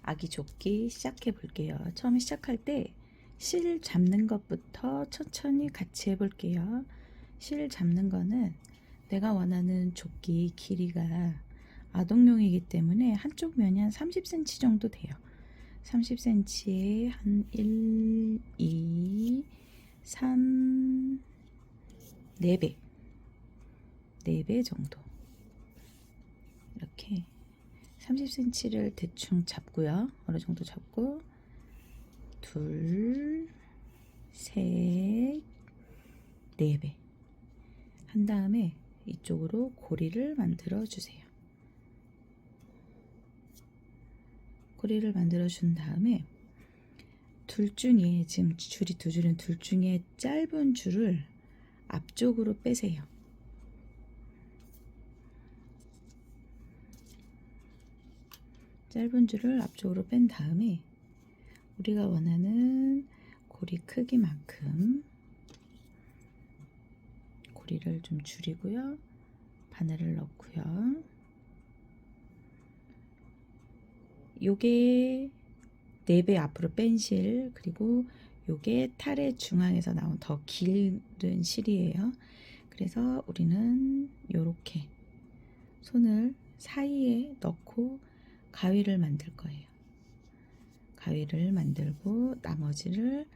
아기 조끼 시작해 볼게요. 처음에 시작할 때 실 잡는 것부터 천천히 같이 해볼게요. 실 잡는 거는 내가 원하는 조끼 길이가 아동용이기 때문에 한쪽 면이 한 30cm 정도 돼요. 30cm에 한 1, 2, 3, 4배 4배 정도 이렇게 30cm를 대충 잡고요. 어느 정도 잡고 둘, 셋, 4배 한 다음에 이쪽으로 고리를 만들어 주세요. 고리를 만들어 준 다음에 둘 중에 지금 줄이 두 줄은 둘 중에 짧은 줄을 앞쪽으로 빼세요. 짧은 줄을 앞쪽으로 뺀 다음에 우리가 원하는 고리 크기만큼 고리를 좀 줄이고요. 바늘을 넣고요. 요게 4배 앞으로 뺀 실, 그리고 요게 탈의 중앙에서 나온 더 길은 실이에요. 그래서 우리는 요렇게 손을 사이에 넣고 가위를 만들 거예요. 가위를 만들고 나머지를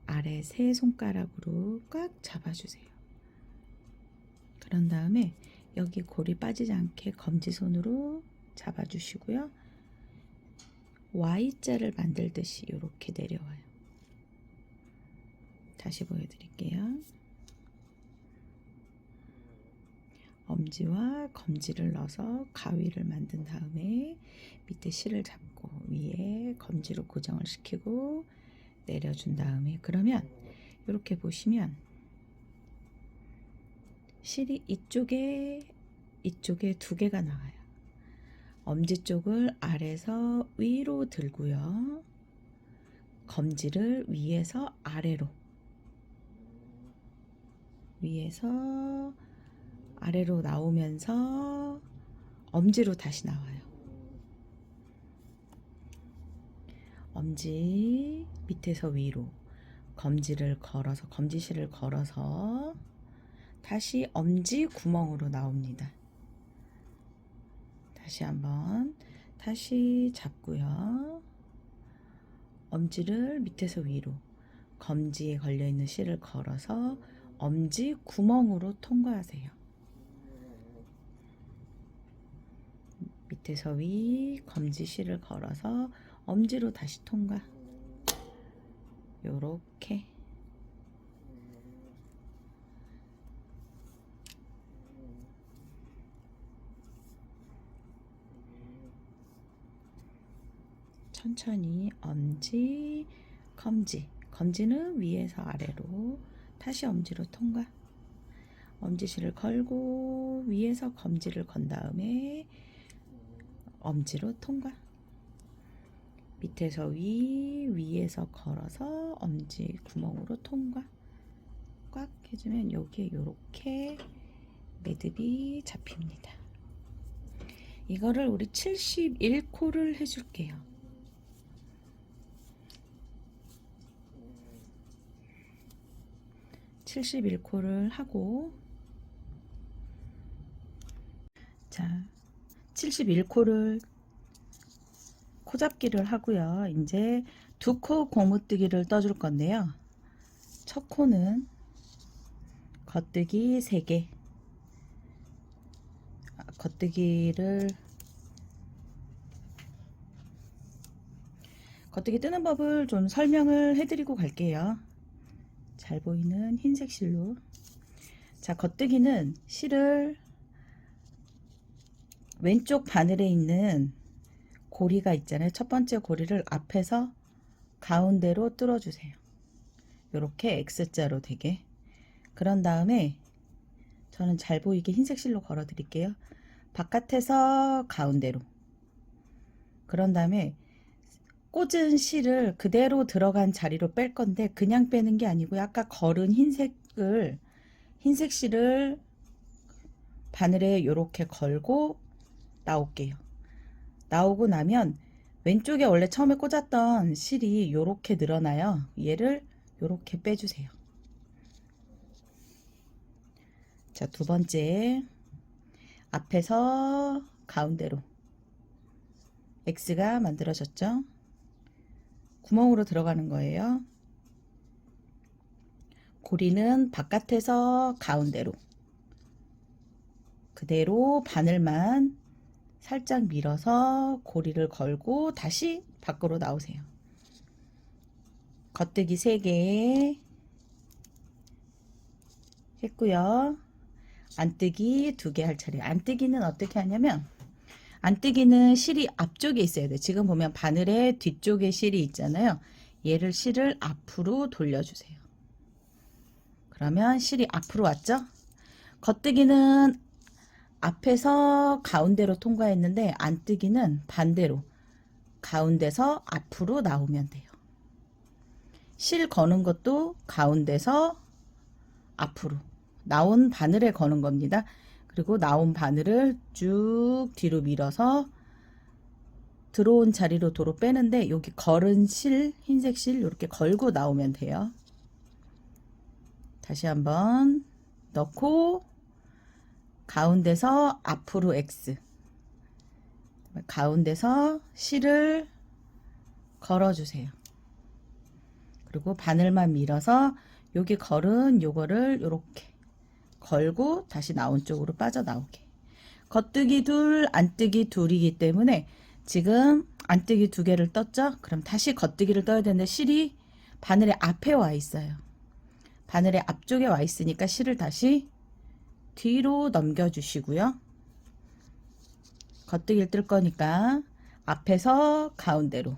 아래 세 손가락으로 꽉 잡아주세요. 그런 다음에 여기 고리 빠지지 않게 검지손으로 잡아주시고요. Y자를 만들듯이 이렇게 내려와요. 다시 보여드릴게요. 엄지와 검지를 넣어서 가위를 만든 다음에 밑에 실을 잡고 위에 검지로 고정을 시키고 내려준 다음에, 그러면 이렇게 보시면 실이 이쪽에 2개가 나와요. 엄지 쪽을 아래에서 위로 들고요. 검지를 위에서 아래로, 위에서 아래로 나오면서 엄지로 다시 나와요. 엄지 밑에서 위로 검지를 걸어서, 검지실을 걸어서 다시 엄지 구멍으로 나옵니다. 다시 한번 다시 잡고요. 엄지를 밑에서 위로 검지에 걸려있는 실을 걸어서 엄지 구멍으로 통과하세요. 밑에서 위 검지 실을 걸어서 엄지로 다시 통과. 요렇게 천천히 엄지, 검지, 검지는 위에서 아래로 다시 엄지로 통과. 엄지실을 걸고 위에서 검지를 건 다음에 엄지로 통과. 밑에서 위, 위에서 걸어서 엄지 구멍으로 통과. 꽉 해주면 여기에 요렇게 매듭이 잡힙니다. 이거를 우리 71코를 해줄게요. 71코를 하고, 자, 71코를 코잡기를 하고요. 이제 2코 고무뜨기를 떠줄 건데요. 첫 코는 겉뜨기 3개, 겉뜨기 뜨는 법을 좀 설명을 해드리고 갈게요. 잘 보이는 흰색 실로. 자, 겉뜨기는 실을 왼쪽 바늘에 있는 고리가 있잖아요. 첫 번째 고리를 앞에서 가운데로 뚫어주세요. 이렇게 X자로 되게. 그런 다음에 저는 잘 보이게 흰색 실로 걸어 드릴게요. 바깥에서 가운데로. 그런 다음에 꽂은 실을 그대로 들어간 자리로 뺄 건데, 그냥 빼는 게 아니고 아까 걸은 흰색 실을 바늘에 이렇게 걸고 나올게요. 나오고 나면 왼쪽에 원래 처음에 꽂았던 실이 요렇게 늘어나요. 얘를 요렇게 빼주세요. 자, 두 번째 앞에서 가운데로 X가 만들어졌죠. 구멍으로 들어가는 거예요. 고리는 바깥에서 가운데로 그대로 바늘만 살짝 밀어서 고리를 걸고 다시 밖으로 나오세요. 겉뜨기 3개 했고요. 안뜨기 2개 할 차례. 안뜨기는 어떻게 하냐면, 안뜨기는 실이 앞쪽에 있어야 돼요. 지금 보면 바늘의 뒤쪽에 실이 있잖아요. 얘를 실을 앞으로 돌려주세요. 그러면 실이 앞으로 왔죠? 겉뜨기는 앞에서 가운데로 통과했는데, 안뜨기는 반대로 가운데서 앞으로 나오면 돼요. 실 거는 것도 가운데서 앞으로 나온 바늘에 거는 겁니다. 그리고 나온 바늘을 쭉 뒤로 밀어서 들어온 자리로 도로 빼는데, 여기 걸은 실, 흰색 실 이렇게 걸고 나오면 돼요. 다시 한번 넣고 가운데서 앞으로 X, 가운데서 실을 걸어주세요. 그리고 바늘만 밀어서 여기 걸은 요거를 이렇게 걸고 다시 나온 쪽으로 빠져나오게. 겉뜨기 둘, 안뜨기 둘이기 때문에 지금 안뜨기 2개를 떴죠? 그럼 다시 겉뜨기를 떠야 되는데 실이 바늘의 앞에 와 있어요. 바늘의 앞쪽에 와 있으니까 실을 다시 뒤로 넘겨 주시고요. 겉뜨기를 뜰 거니까 앞에서 가운데로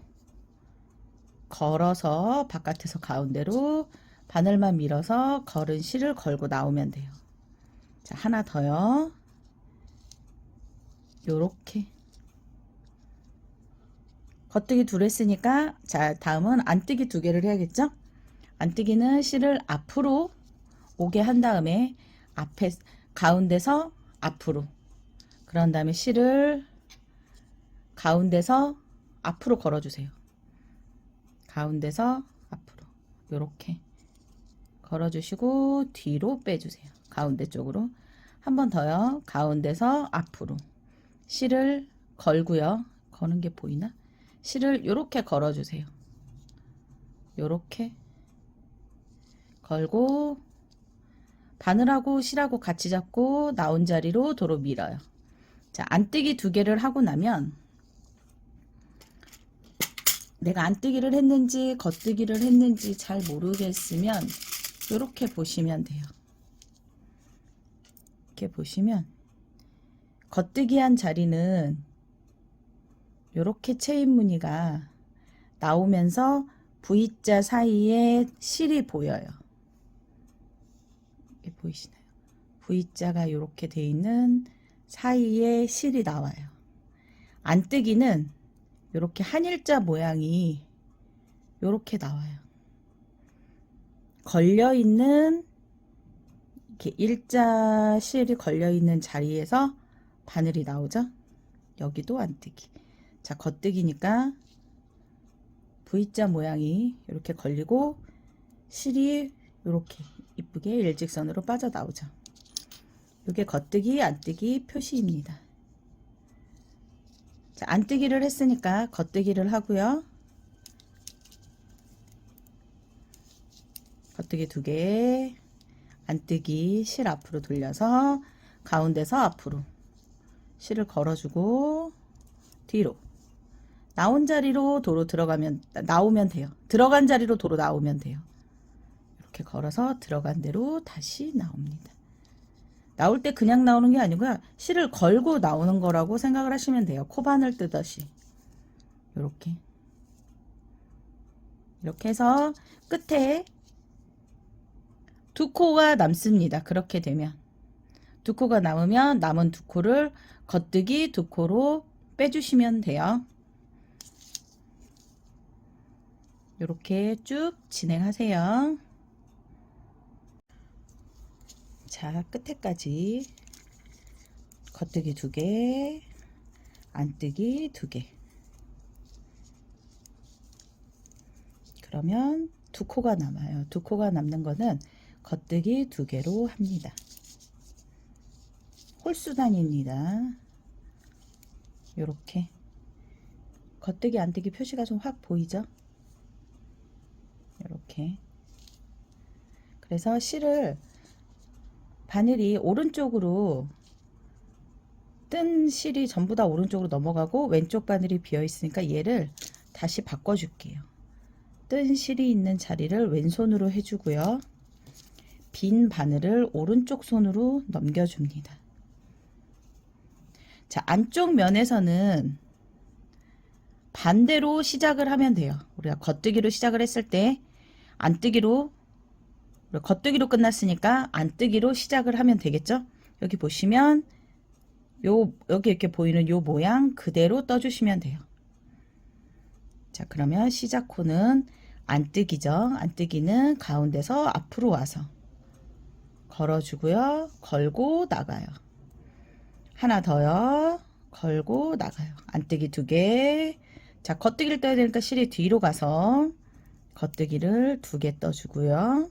걸어서 바깥에서 가운데로 바늘만 밀어서 걸은 실을 걸고 나오면 돼요. 자, 하나 더요. 요렇게 겉뜨기 2 했으니까, 자, 다음은 안뜨기 2개를 해야겠죠? 안뜨기는 실을 앞으로 오게 한 다음에 앞에 가운데서 앞으로, 그런 다음에 실을 가운데서 앞으로 걸어주세요. 가운데서 앞으로 요렇게 걸어주시고 뒤로 빼주세요. 가운데 쪽으로. 한 번 더요. 가운데서 앞으로 실을 걸고요. 거는 게 보이나? 실을 요렇게 걸어주세요. 요렇게 걸고 바늘하고 실하고 같이 잡고 나온 자리로 도로 밀어요. 자, 안뜨기 2개를 하고 나면, 내가 안뜨기를 했는지 겉뜨기를 했는지 잘 모르겠으면 이렇게 보시면 돼요. 이렇게 보시면 겉뜨기 한 자리는 이렇게 체인 무늬가 나오면서 V자 사이에 실이 보여요. 이게 보이시나요? V자가 이렇게 돼 있는 사이에 실이 나와요. 안뜨기는 이렇게 한일자 모양이 이렇게 나와요. 걸려있는, 이렇게 일자 실이 걸려있는 자리에서 바늘이 나오죠. 여기도 안뜨기. 자, 겉뜨기니까 V자 모양이 이렇게 걸리고 실이 이렇게 이쁘게 일직선으로 빠져나오죠. 이게 겉뜨기, 안뜨기 표시입니다. 자, 안뜨기를 했으니까 겉뜨기를 하고요. 겉뜨기 2개, 안뜨기 실 앞으로 돌려서 가운데서 앞으로 실을 걸어주고 뒤로 나온 자리로 도로 들어가면 나오면 돼요. 들어간 자리로 도로 나오면 돼요. 이렇게 걸어서 들어간 대로 다시 나옵니다. 나올 때 그냥 나오는 게 아니고요. 실을 걸고 나오는 거라고 생각을 하시면 돼요. 코바늘 뜨듯이. 이렇게. 이렇게 해서 끝에 2코가 남습니다. 그렇게 되면. 2코가 남으면 남은 2코를 겉뜨기 2코로 빼주시면 돼요. 이렇게 쭉 진행하세요. 자, 끝에까지 겉뜨기 2개, 안뜨기 2개. 그러면 두 코가 남아요. 두 코가 남는 거는 겉뜨기 2개로 합니다. 홀수단입니다. 요렇게 겉뜨기 안뜨기 표시가 좀 확 보이죠? 이렇게. 그래서 실을 바늘이 오른쪽으로 뜬 실이 전부 다 오른쪽으로 넘어가고 왼쪽 바늘이 비어 있으니까 얘를 다시 바꿔 줄게요. 뜬 실이 있는 자리를 왼손으로 해주고요. 빈 바늘을 오른쪽 손으로 넘겨줍니다. 자, 안쪽 면에서는 반대로 시작을 하면 돼요. 우리가 겉뜨기로 시작을 했을 때 안뜨기로, 겉뜨기로 끝났으니까 안뜨기로 시작을 하면 되겠죠? 여기 보시면 여기 이렇게 보이는 요 모양 그대로 떠주시면 돼요. 자, 그러면 시작 코는 안뜨기죠. 안뜨기는 가운데서 앞으로 와서 걸어주고요. 걸고 나가요. 하나 더요. 걸고 나가요. 안뜨기 2개. 자, 겉뜨기를 떠야 되니까 실이 뒤로 가서 겉뜨기를 2개 떠주고요.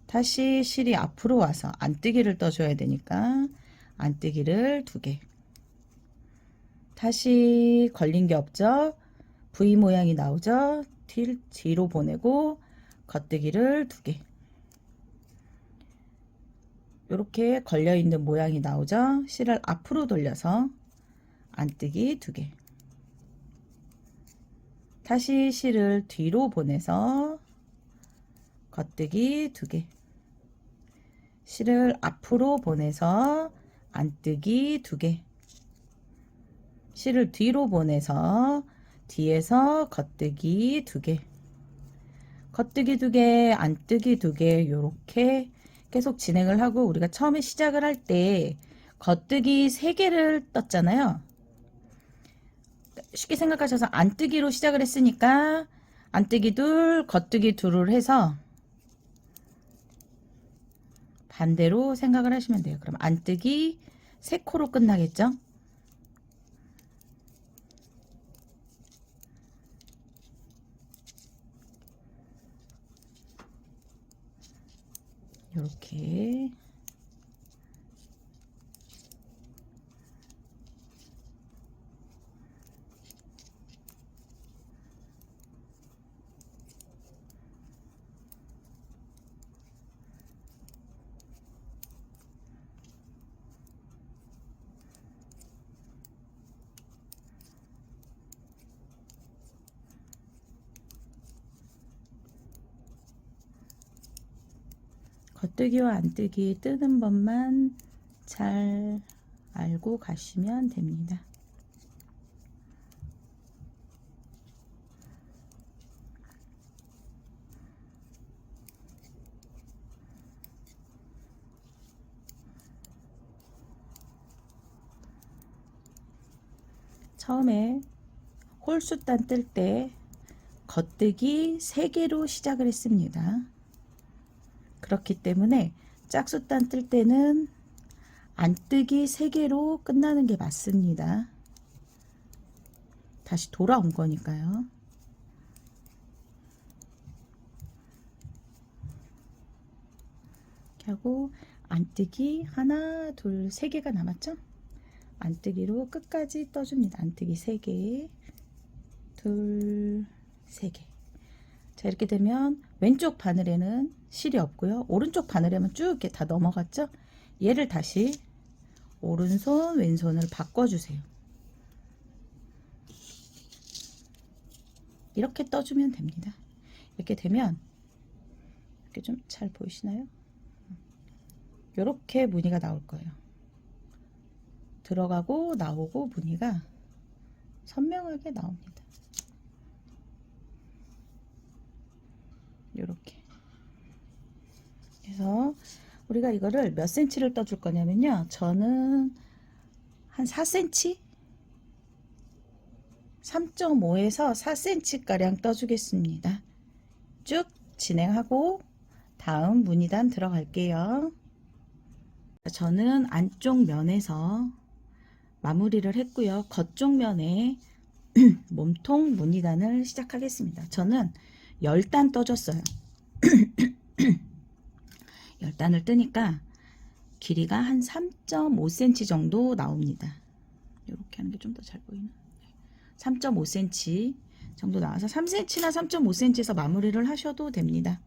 다시 실이 앞으로 와서 안뜨기를 떠줘야 되니까 안뜨기를 2개. 다시 걸린 게 없죠? V 모양이 나오죠? 뒤로 보내고 겉뜨기를 2개. 이렇게 걸려 있는 모양이 나오죠? 실을 앞으로 돌려서 안뜨기 2개. 다시 실을 뒤로 보내서 겉뜨기 2개. 실을 앞으로 보내서 안뜨기 2개. 실을 뒤로 보내서 뒤에서 겉뜨기 2개. 겉뜨기 2개, 안뜨기 2개. 요렇게 계속 진행을 하고, 우리가 처음에 시작을 할 때 겉뜨기 3개를 떴잖아요. 쉽게 생각하셔서 안뜨기로 시작을 했으니까 안뜨기 2, 겉뜨기 2를 해서 반대로 생각을 하시면 돼요. 그럼 안뜨기 3코로 끝나겠죠? 이렇게 겉뜨기와 안뜨기 뜨는 법만 잘 알고 가시면 됩니다. 처음에 홀수단 뜰 때 겉뜨기 3개로 시작을 했습니다. 그렇기 때문에 짝수단 뜰 때는 안뜨기 3개로 끝나는 게 맞습니다. 다시 돌아온 거니까요. 이렇게 하고 안뜨기 하나, 둘, 3개가 남았죠? 안뜨기로 끝까지 떠줍니다. 안뜨기 3개, 둘, 3개. 자, 이렇게 되면 왼쪽 바늘에는 실이 없고요. 오른쪽 바늘에만 쭉 이렇게 다 넘어갔죠? 얘를 다시 오른손, 왼손을 바꿔주세요. 이렇게 떠주면 됩니다. 이렇게 되면 이렇게 좀 잘 보이시나요? 이렇게 무늬가 나올 거예요. 들어가고 나오고 무늬가 선명하게 나옵니다. 이렇게. 그래서 우리가 이거를 몇 cm를 떠줄 거냐면요. 저는 한 4cm? 3.5에서 4cm 가량 떠주겠습니다. 쭉 진행하고 다음 무늬단 들어갈게요. 저는 안쪽 면에서 마무리를 했고요. 겉쪽 면에 몸통 무늬단을 시작하겠습니다. 저는 10단 떠줬어요. 10단을 뜨니까 길이가 한 3.5cm 정도 나옵니다. 이렇게 하는 게 좀 더 잘 보이나? 3.5cm 정도 나와서 3cm나 3.5cm에서 마무리를 하셔도 됩니다.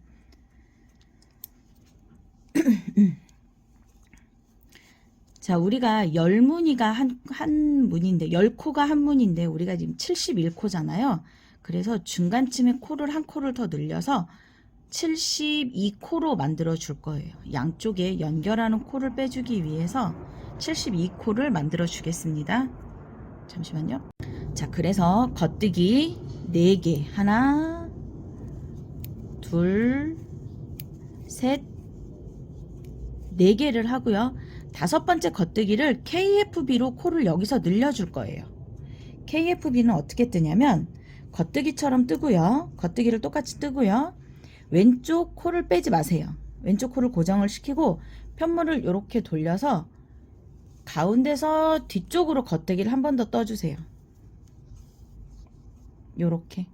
자, 우리가 열무늬가 한 무늬인데, 10코가 한 무늬인데, 우리가 지금 71코잖아요. 그래서 중간쯤에 코를 한 코를 더 늘려서 72코로 만들어 줄 거예요. 양쪽에 연결하는 코를 빼주기 위해서 72코를 만들어 주겠습니다. 잠시만요. 자, 그래서 겉뜨기 4개. 하나, 둘, 셋, 4개를 하고요. 5번째 겉뜨기를 KFB로 코를 여기서 늘려줄 거예요. KFB는 어떻게 뜨냐면 겉뜨기처럼 뜨고요. 겉뜨기를 똑같이 뜨고요. 왼쪽 코를 빼지 마세요. 왼쪽 코를 고정을 시키고 편물을 이렇게 돌려서 가운데서 뒤쪽으로 겉뜨기를 한 번 더 떠주세요. 요렇게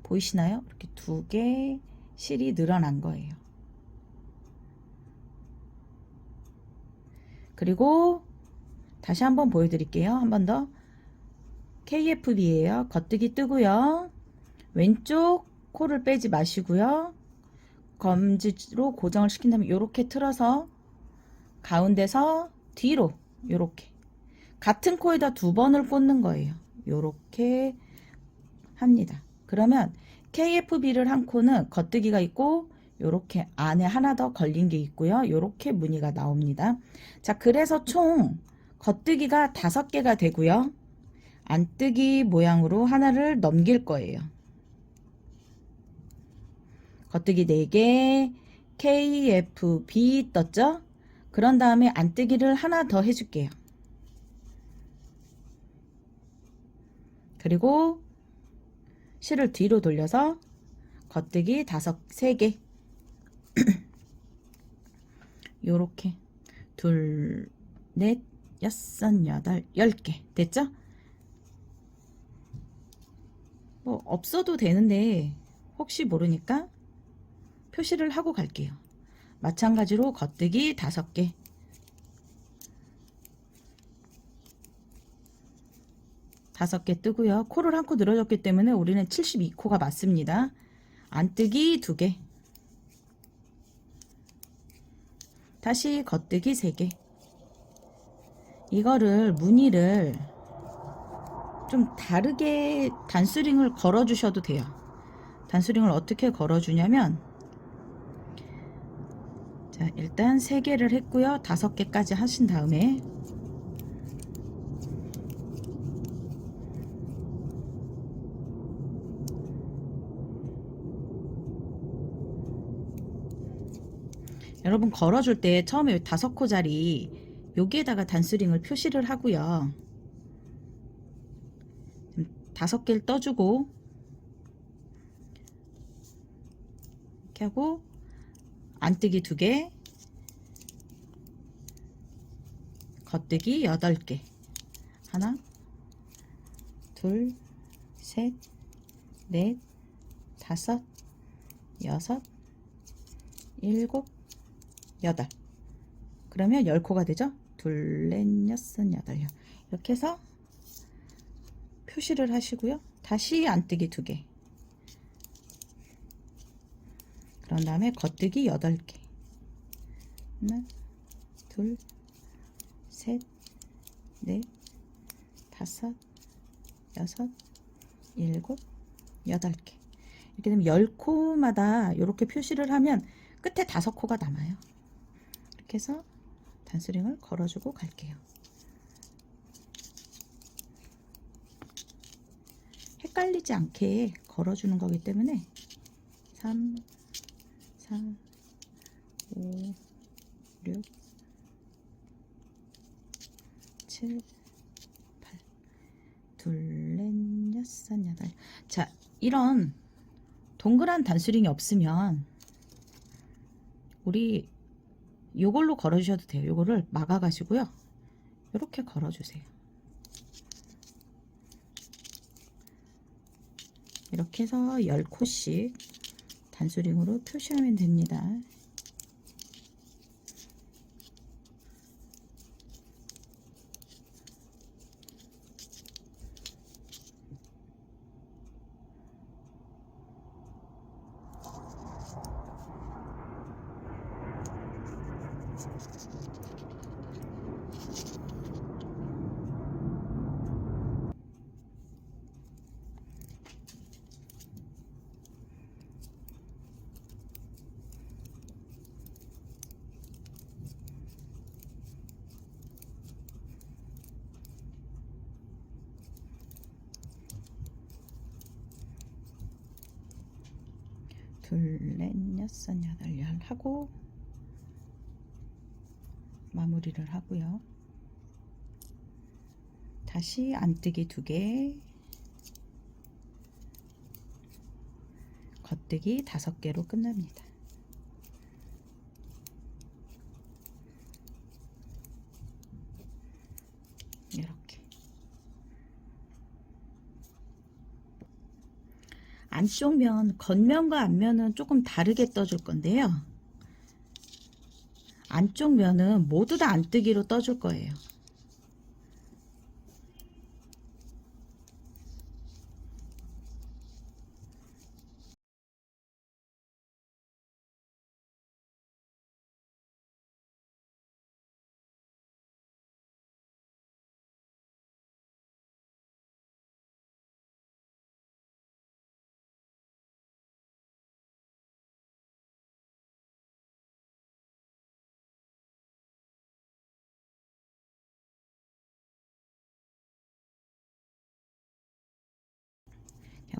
보이시나요? 이렇게 2개 실이 늘어난 거예요. 그리고 다시 한번 보여드릴게요. 한 번 더. KFB예요. 겉뜨기 뜨고요. 왼쪽 코를 빼지 마시고요. 검지로 고정을 시킨 다음에 이렇게 틀어서 가운데서 뒤로 이렇게 같은 코에다 2번을 꽂는 거예요. 이렇게 합니다. 그러면 KFB를 한 코는 겉뜨기가 있고 요렇게 안에 하나 더 걸린 게 있고요. 요렇게 무늬가 나옵니다. 자, 그래서 총 겉뜨기가 5개가 되고요. 안뜨기 모양으로 하나를 넘길 거예요. 겉뜨기 4개, KFB 떴죠? 그런 다음에 안뜨기를 하나 더 해줄게요. 그리고 실을 뒤로 돌려서 겉뜨기 3개 요렇게 2, 4, 6, 8, 10개 됐죠? 뭐 없어도 되는데 혹시 모르니까 표시를 하고 갈게요. 마찬가지로 겉뜨기 5개 5개 뜨고요. 코를 한 코 늘어졌기 때문에 우리는 72코가 맞습니다. 안뜨기 2개 다시 겉뜨기 3개 이거를 무늬를 좀 다르게 단수링을 걸어 주셔도 돼요. 단수링을 어떻게 걸어 주냐면 자, 일단 3개를 했고요. 5개까지 하신 다음에 여러분 걸어줄 때 처음에 5코짜리 여기에다가 단수링을 표시를 하고요. 5개를 떠주고 이렇게 하고 안뜨기 2개 겉뜨기 8개 하나 둘 셋 넷 다섯 여섯 일곱 8 그러면 10코가 되죠. 둘, 넷, 여섯, 여덟 이렇게 해서 표시를 하시고요. 다시 안뜨기 2개 그런 다음에 겉뜨기 8개 하나 둘 셋 넷 다섯 여섯 일곱 8개 이렇게 되면 10코마다 이렇게 표시를 하면 끝에 5코가 남아요. 이렇게 해서 단수링을 걸어주고 갈게요. 헷갈리지 않게 걸어주는 거기 때문에 3, 4, 5, 6, 7, 8 둘, 넷, 여섯, 여덟 자, 이런 동그란 단수링이 없으면 우리 요걸로 걸어주셔도 돼요. 요거를 막아 가지고요. 이렇게 걸어주세요. 이렇게 해서 10코씩 단수링으로 표시하면 됩니다. 둘, 넷, 여섯, 여덟, 열 하고 마무리를 하고요. 다시 안뜨기 2개, 겉뜨기 5개로 끝납니다. 이렇게 안쪽 면, 겉면과 앞면은 조금 다르게 떠줄 건데요. 안쪽 면은 모두 다 안뜨기로 떠줄 거예요.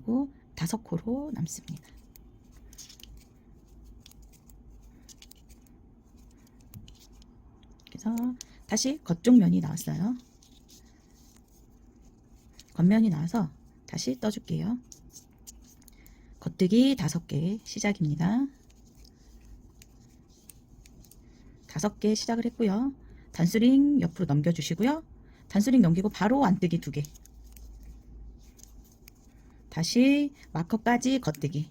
하고 5코로 남습니다. 그래서 다시 겉쪽 면이 나왔어요. 겉면이 나와서 다시 떠줄게요. 겉뜨기 5개 시작입니다. 5개 시작을 했고요. 단수링 옆으로 넘겨주시고요. 단수링 넘기고 바로 안뜨기 2개. 다시 마커까지 겉뜨기.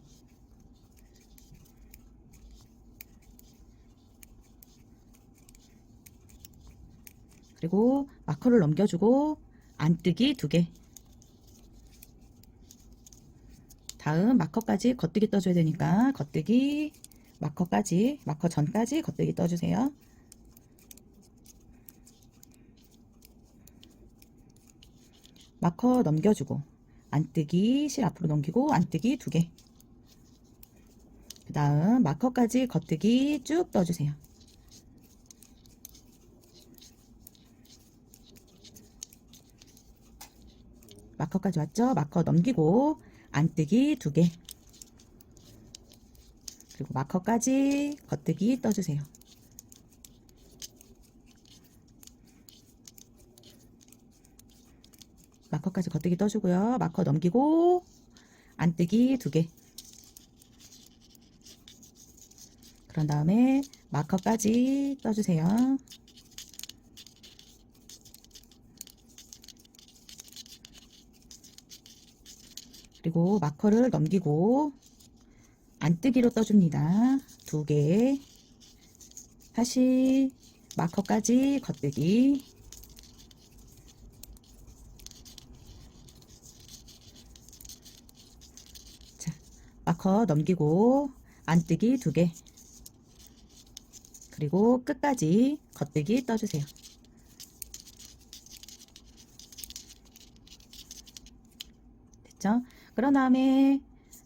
그리고 마커를 넘겨주고 안뜨기 2개. 다음 마커까지 겉뜨기 떠줘야 되니까 겉뜨기, 마커까지, 마커 전까지 겉뜨기 떠주세요. 마커 넘겨주고 안뜨기 실 앞으로 넘기고 안뜨기 2개. 그 다음 마커까지 겉뜨기 쭉 떠주세요. 마커까지 왔죠? 마커 넘기고 안뜨기 2개. 그리고 마커까지 겉뜨기 떠주세요. 마커까지 겉뜨기 떠주고요. 마커 넘기고 안뜨기 2개. 그런 다음에 마커까지 떠주세요. 그리고 마커를 넘기고 안뜨기로 떠줍니다. 2개. 다시 마커까지 겉뜨기. 자, 마커 넘기고 안뜨기 2개. 그리고 끝까지 겉뜨기 떠주세요. 됐죠? 그런 다음에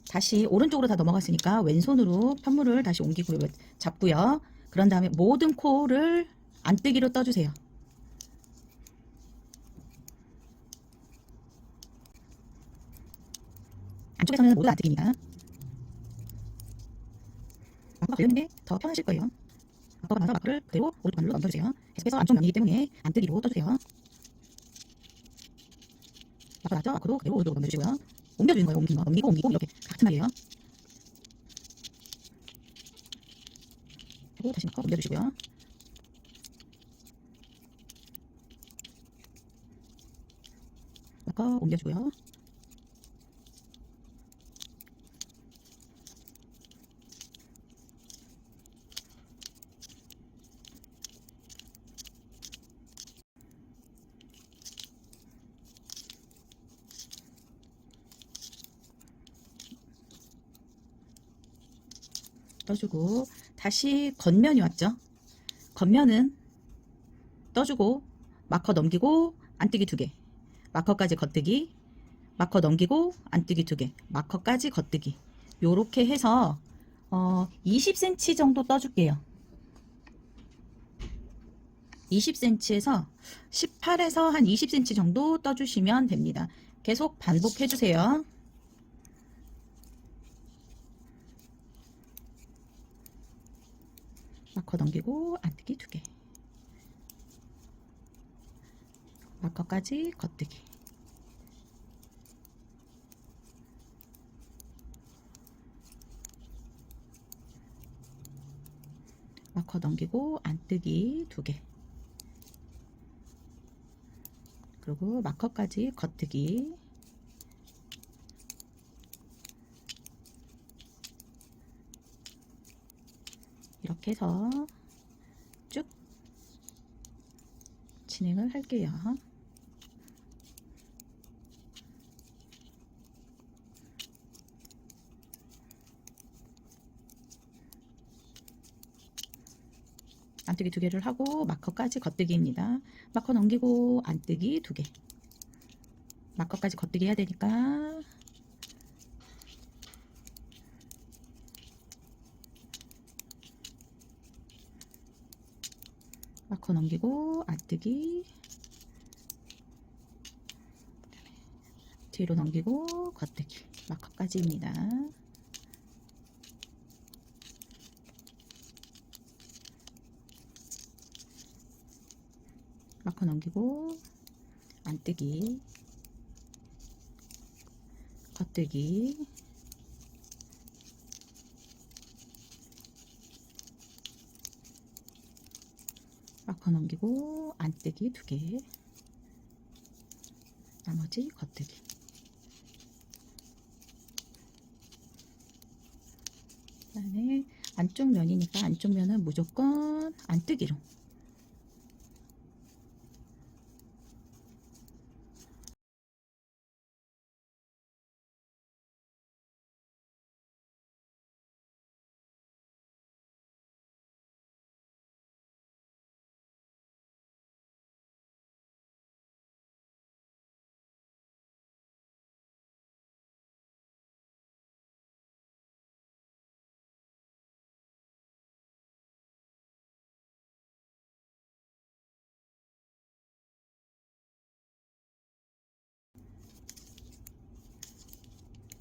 다시 오른쪽으로 다 넘어갔으니까 왼손으로 편물을 다시 옮기고 잡고요. 그런 다음에 모든 코를 안뜨기로 떠주세요. 안쪽에서는 모두 안뜨기입니다. 마커가 걸리는 게 더 편하실 거예요. 마커가 나서 마커를 그대로 오른쪽 반으로 넘겨주세요. 계속해서 안쪽 면이기 때문에 안뜨기로 떠주세요. 마커 나죠? 마커도 그대로 오른쪽으로 넘겨주시고요. 옮겨주는 거예요. 옮기고 옮기고 이렇게 같은 하게요. 그리고 다시 마커 옮겨주시고요. 마커 옮겨주고요. 떠주고 다시 겉면이 왔죠. 겉면은 떠주고 마커 넘기고 안뜨기 2개, 마커까지 겉뜨기, 마커 넘기고 안뜨기 2개, 마커까지 겉뜨기. 요렇게 해서 20cm 정도 떠줄게요. 20cm에서 18에서 한 20cm 정도 떠주시면 됩니다. 계속 반복해 주세요. 마커 넘기고 안뜨기 2개, 마커까지 겉뜨기, 마커 넘기고 안뜨기 2개, 그리고 마커까지 겉뜨기, 이렇게 해서 쭉 진행을 할게요. 안뜨기 2개를 하고 마커까지 겉뜨기입니다. 마커 넘기고 안뜨기 2개, 마커까지 겉뜨기 해야 되니까 마커 넘기고 안뜨기, 뒤로 넘기고 겉뜨기, 마커까지입니다. 마커 넘기고 안뜨기, 겉뜨기, 마커 넘기고 안뜨기 2개, 나머지 겉뜨기. 그다음에 안쪽 면이니까 안쪽 면은 무조건 안뜨기로.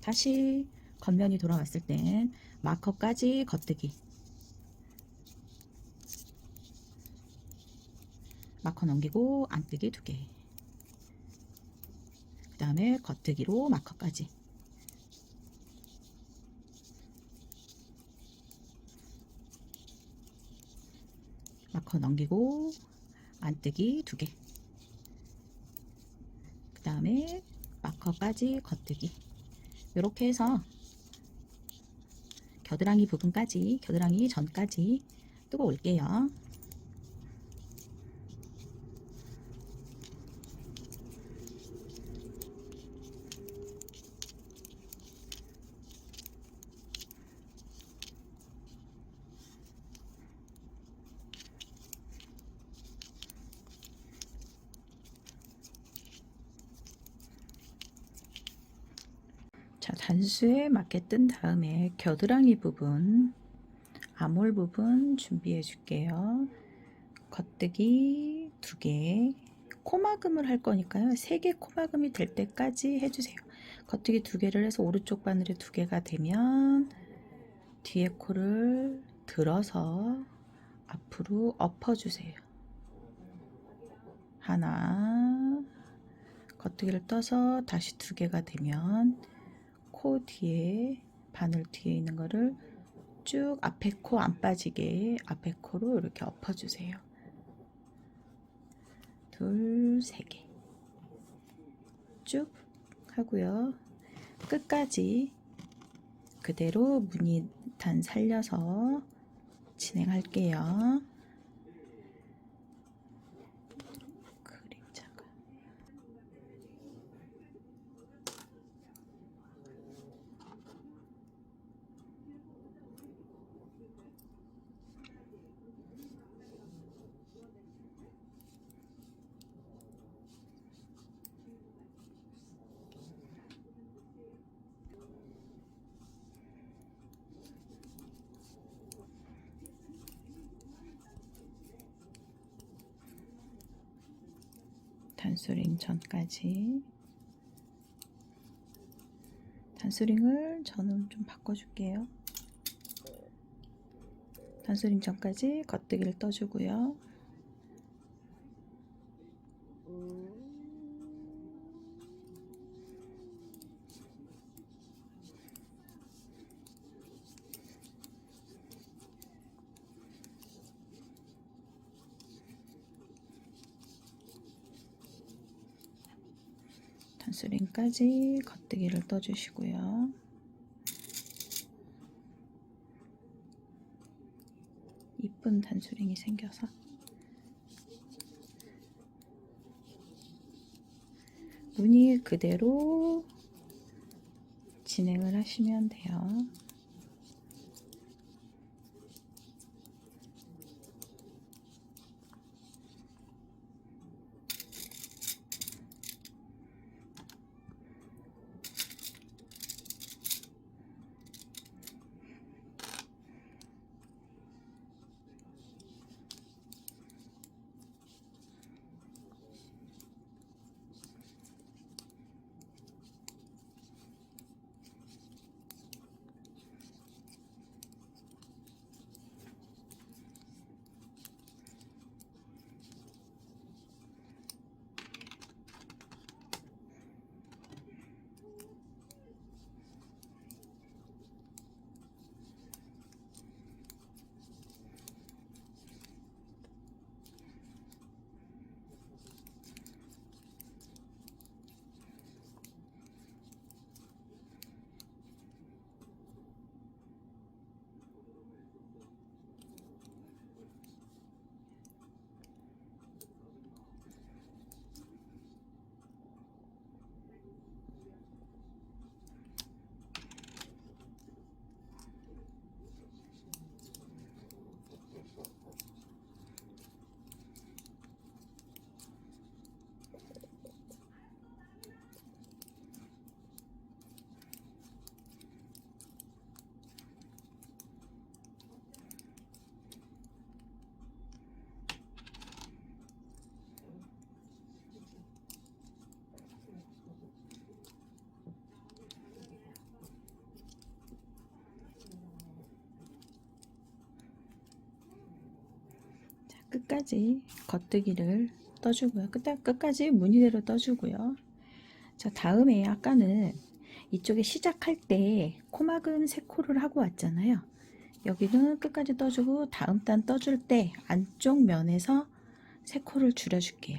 다시 겉면이 돌아왔을 땐 마커까지 겉뜨기, 마커 넘기고 안뜨기 2개, 그 다음에 겉뜨기로 마커까지, 마커 넘기고 안뜨기 2개, 그 다음에 마커까지 겉뜨기. 이렇게 해서 겨드랑이 부분까지, 겨드랑이 전까지 뜨고 올게요. 자, 단수에 맞게 뜬 다음에 겨드랑이 부분, 아몰 부분 준비해 줄게요. 겉뜨기 2개, 코막음을 할 거니까요. 3개 코막음이 될 때까지 해주세요. 겉뜨기 2개를 해서 오른쪽 바늘에 2개가 되면 뒤에 코를 들어서 앞으로 엎어주세요. 하나, 겉뜨기를 떠서 다시 2개가 되면 코 뒤에, 바늘 뒤에 있는 거를 쭉 앞에 코 안 빠지게 앞에 코로 이렇게 엎어주세요. 둘, 3개 쭉 하고요. 끝까지 그대로 무늬단 살려서 진행할게요. 그림자가 단수링 전까지. 단수링을 저는 좀 바꿔줄게요. 단수링 전까지 겉뜨기를 떠주고요. 단수링까지 겉뜨기를 떠주시고요. 이쁜 단수링이 생겨서 무늬 그대로 진행을 하시면 돼요. 끝까지 겉뜨기를 떠주고요. 끝까지 무늬대로 떠주고요. 자, 다음에 아까는 이쪽에 시작할 때 코막은 3코를 하고 왔잖아요. 여기는 끝까지 떠주고 다음 단 떠줄 때 안쪽 면에서 3코를 줄여줄게요.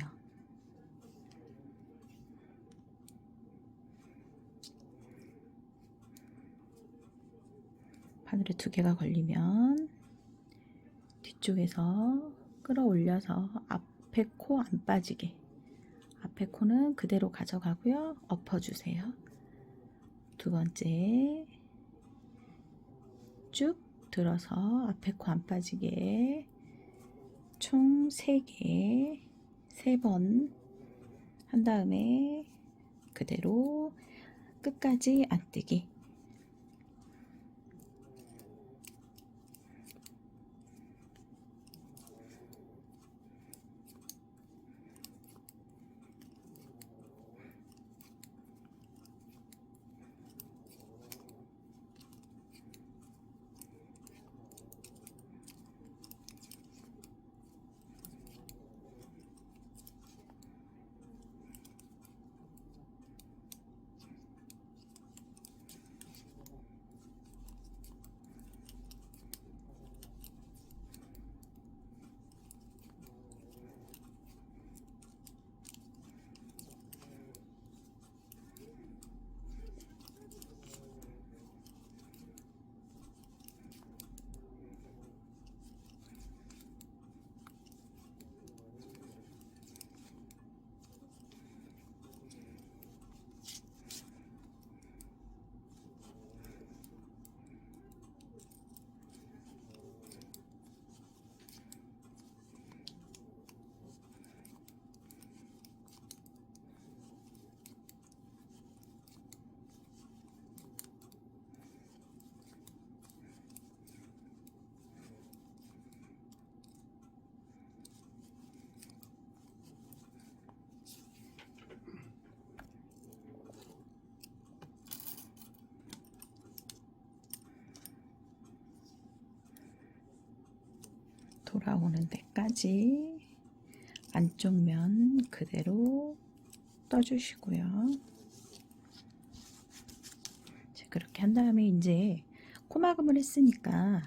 바늘에 2개가 걸리면 뒤쪽에서 끌어올려서 앞에 코 안 빠지게, 앞에 코는 그대로 가져가고요. 엎어주세요. 2번째 쭉 들어서 앞에 코 안 빠지게 총 3개 3번 한 다음에 그대로 끝까지 안뜨기. 돌아오는 데까지 안쪽 면 그대로 떠주시고요. 자, 그렇게 한 다음에 이제 코막음을 했으니까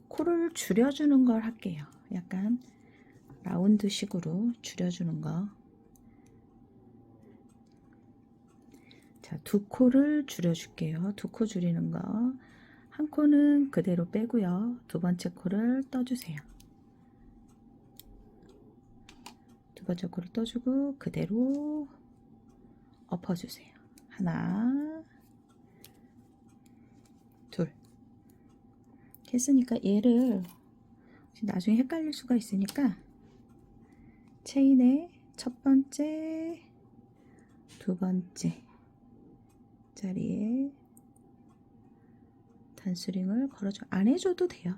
코를 줄여주는 걸 할게요. 약간 라운드식으로 줄여주는 거. 자, 두 코를 줄여줄게요. 두 코 줄이는 거. 한 코는 그대로 빼고요. 두 번째 코를 떠주세요. 두 번째 코를 떠주고 그대로 엎어주세요. 하나, 둘. 했으니까 얘를 나중에 헷갈릴 수가 있으니까 체인의 첫 번째, 두 번째 자리에 단스링을 걸어줘. 안 해줘도 돼요.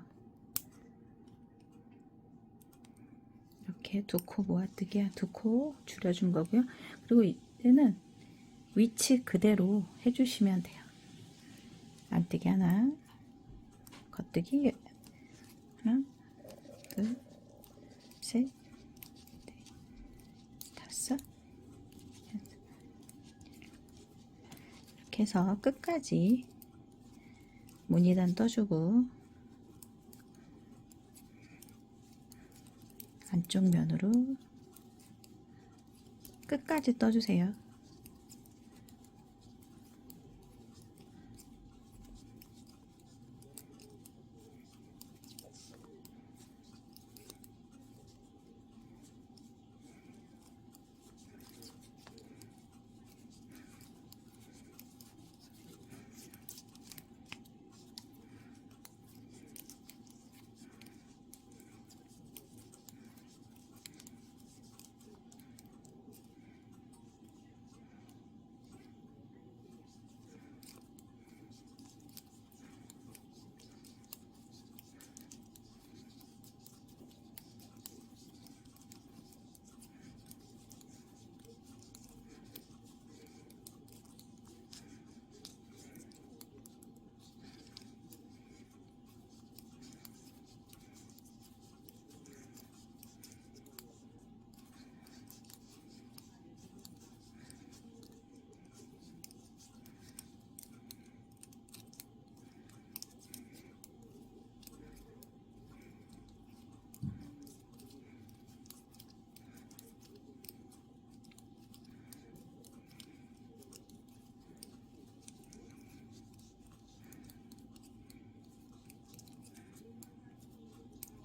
이렇게 두 코 모아뜨기, 두 코 줄여준 거고요. 그리고 이제는 위치 그대로 해주시면 돼요. 안뜨기 하나, 겉뜨기 하나, 둘, 셋, 넷, 다섯. 이렇게 해서 끝까지 무늬단 떠주고 안쪽 면으로 끝까지 떠주세요.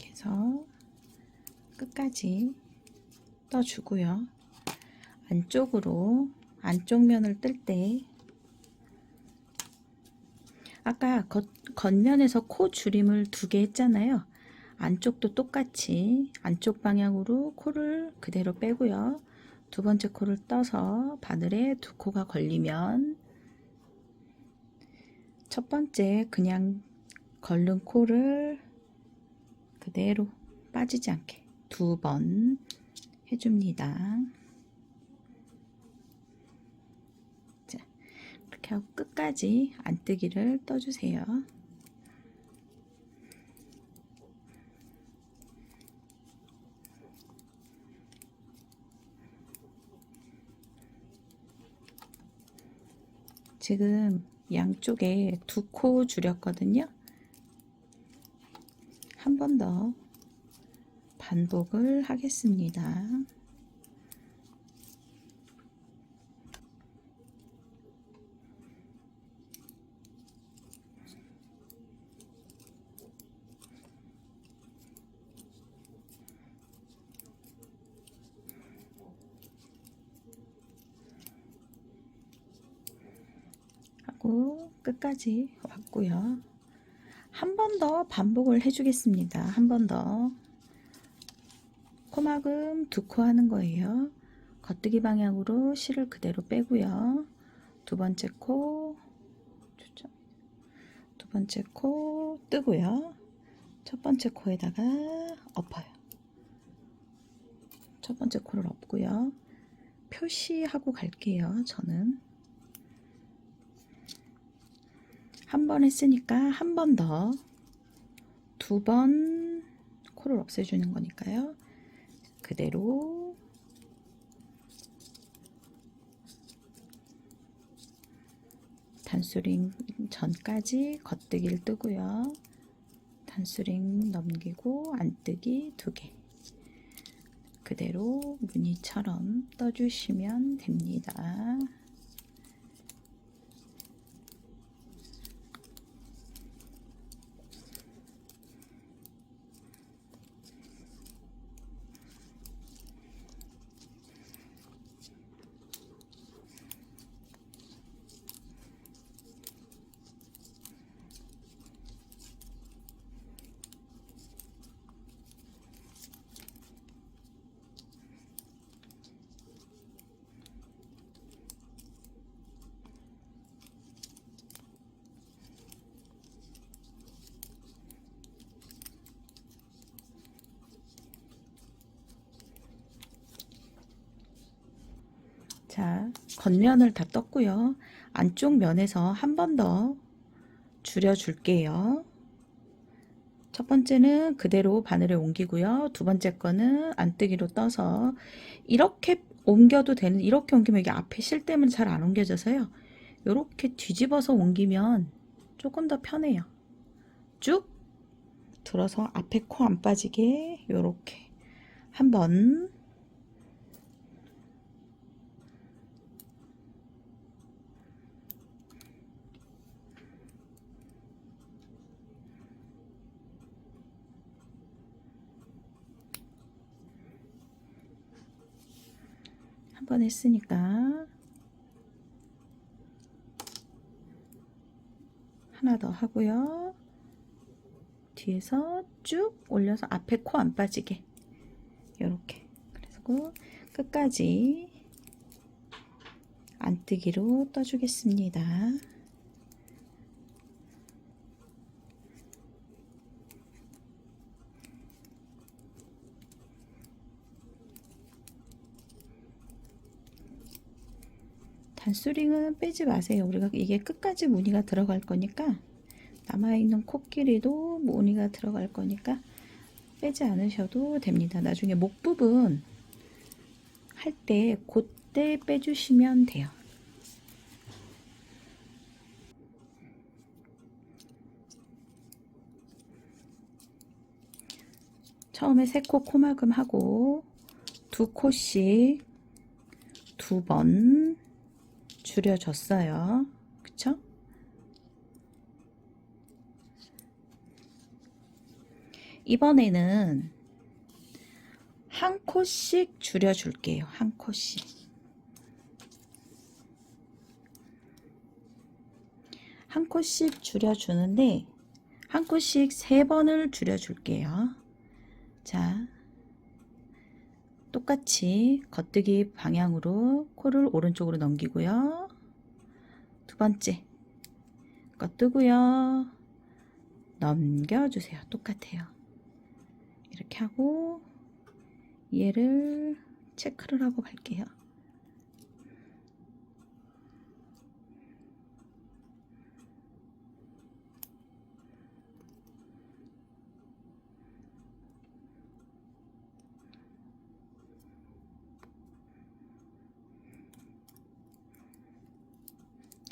해서 끝까지 떠주고요. 안쪽으로 안쪽 면을 뜰 때 아까 겉면에서 코 줄임을 2개 했잖아요. 안쪽도 똑같이 안쪽 방향으로 코를 그대로 빼고요. 두 번째 코를 떠서 바늘에 두 코가 걸리면 첫 번째 그냥 걸른 코를 그대로 빠지지 않게 2번 해줍니다. 자, 이렇게 하고 끝까지 안뜨기를 떠주세요. 지금 양쪽에 2코 줄였거든요. 한 번 더 반복을 하겠습니다. 하고 끝까지 왔고요. 한 번 더 반복을 해주겠습니다. 한 번 더 코막음 2코 하는 거예요. 겉뜨기 방향으로 실을 그대로 빼고요. 두 번째 코 뜨고요. 첫 번째 코에다가 엎어요. 첫 번째 코를 엎고요. 표시하고 갈게요. 저는 한 번 했으니까 한 번 더, 2번 코를 없애주는 거니까요. 그대로 단수링 전까지 겉뜨기를 뜨고요. 단수링 넘기고 안뜨기 2개. 그대로 무늬처럼 떠주시면 됩니다. 자, 겉면을 다 떴고요. 안쪽 면에서 한 번 더 줄여 줄게요. 첫 번째는 그대로 바늘에 옮기고요. 두 번째 거는 안뜨기로 떠서 이렇게 옮겨도 되는, 이렇게 옮기면 이게 앞에 실 때문에 잘 안 옮겨져서요. 이렇게 뒤집어서 옮기면 조금 더 편해요. 쭉 들어서 앞에 코 안 빠지게 이렇게 한번 했으니까 하나 더 하고요. 뒤에서 쭉 올려서 앞에 코 안 빠지게 이렇게, 그리고 끝까지 안뜨기로 떠주겠습니다. 단수링은 빼지 마세요. 우리가 이게 끝까지 무늬가 들어갈 거니까, 남아있는 코끼리도 무늬가 들어갈 거니까 빼지 않으셔도 됩니다. 나중에 목 부분 할 때 그때 빼주시면 돼요. 처음에 3코 코막음 하고 2코씩 2번 줄여줬어요. 그쵸? 이번에는 한 코씩 줄여줄게요. 한 코씩. 한 코씩 줄여주는데 한 코씩 3번을 줄여줄게요. 자, 똑같이 겉뜨기 방향으로 코를 오른쪽으로 넘기고요. 두 번째 겉뜨고요. 넘겨주세요. 똑같아요. 이렇게 하고 얘를 체크를 하고 갈게요.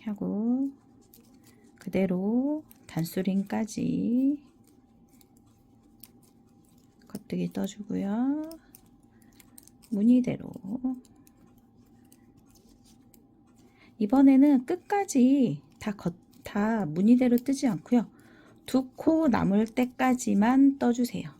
하고 그대로 단수링까지 겉뜨기 떠주고요. 무늬대로 이번에는 끝까지 다 무늬대로 뜨지 않고요. 2코 남을 때까지만 떠주세요.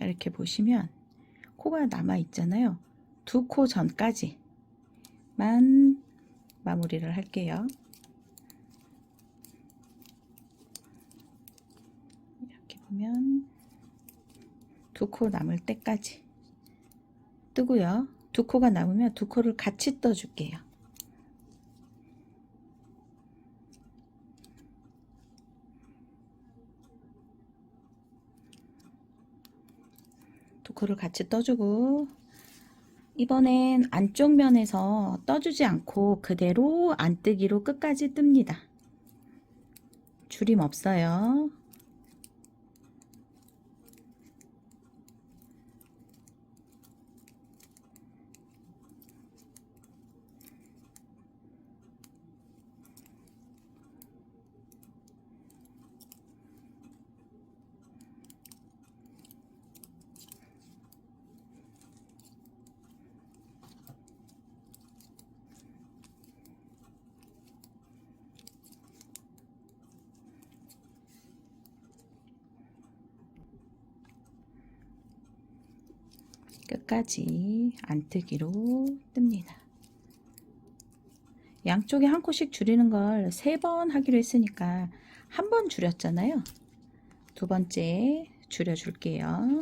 자, 이렇게 보시면 코가 남아 있잖아요. 두 코 전까지만 마무리를 할게요. 이렇게 보면 두 코 남을 때까지 뜨고요. 두 코가 남으면 두 코를 같이 떠줄게요. 두 코를 같이 떠주고 이번엔 안쪽 면에서 떠주지 않고 그대로 안뜨기로 끝까지 뜹니다. 줄임 없어요. 끝까지 안뜨기로 뜹니다. 양쪽에 한 코씩 줄이는 걸 3번 하기로 했으니까 한 번 줄였잖아요. 두 번째 줄여줄게요.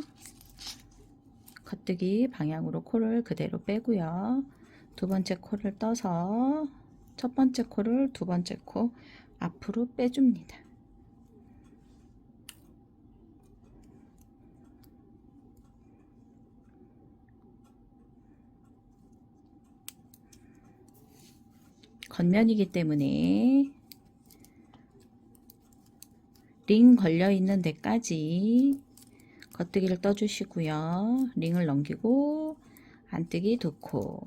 겉뜨기 방향으로 코를 그대로 빼고요. 두 번째 코를 떠서 첫 번째 코를 두 번째 코 앞으로 빼줍니다. 겉면이기 때문에 링 걸려 있는 데까지 겉뜨기를 떠주시고요. 링을 넘기고 안뜨기 2코,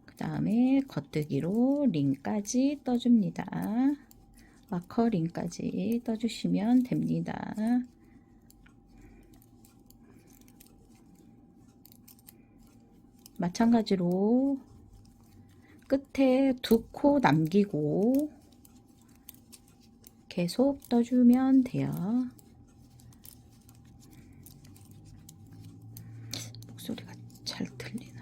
그 다음에 겉뜨기로 링까지 떠줍니다. 마커 링까지 떠주시면 됩니다. 마찬가지로 끝에 2코 남기고 계속 떠주면 돼요. 목소리가 잘 들리나?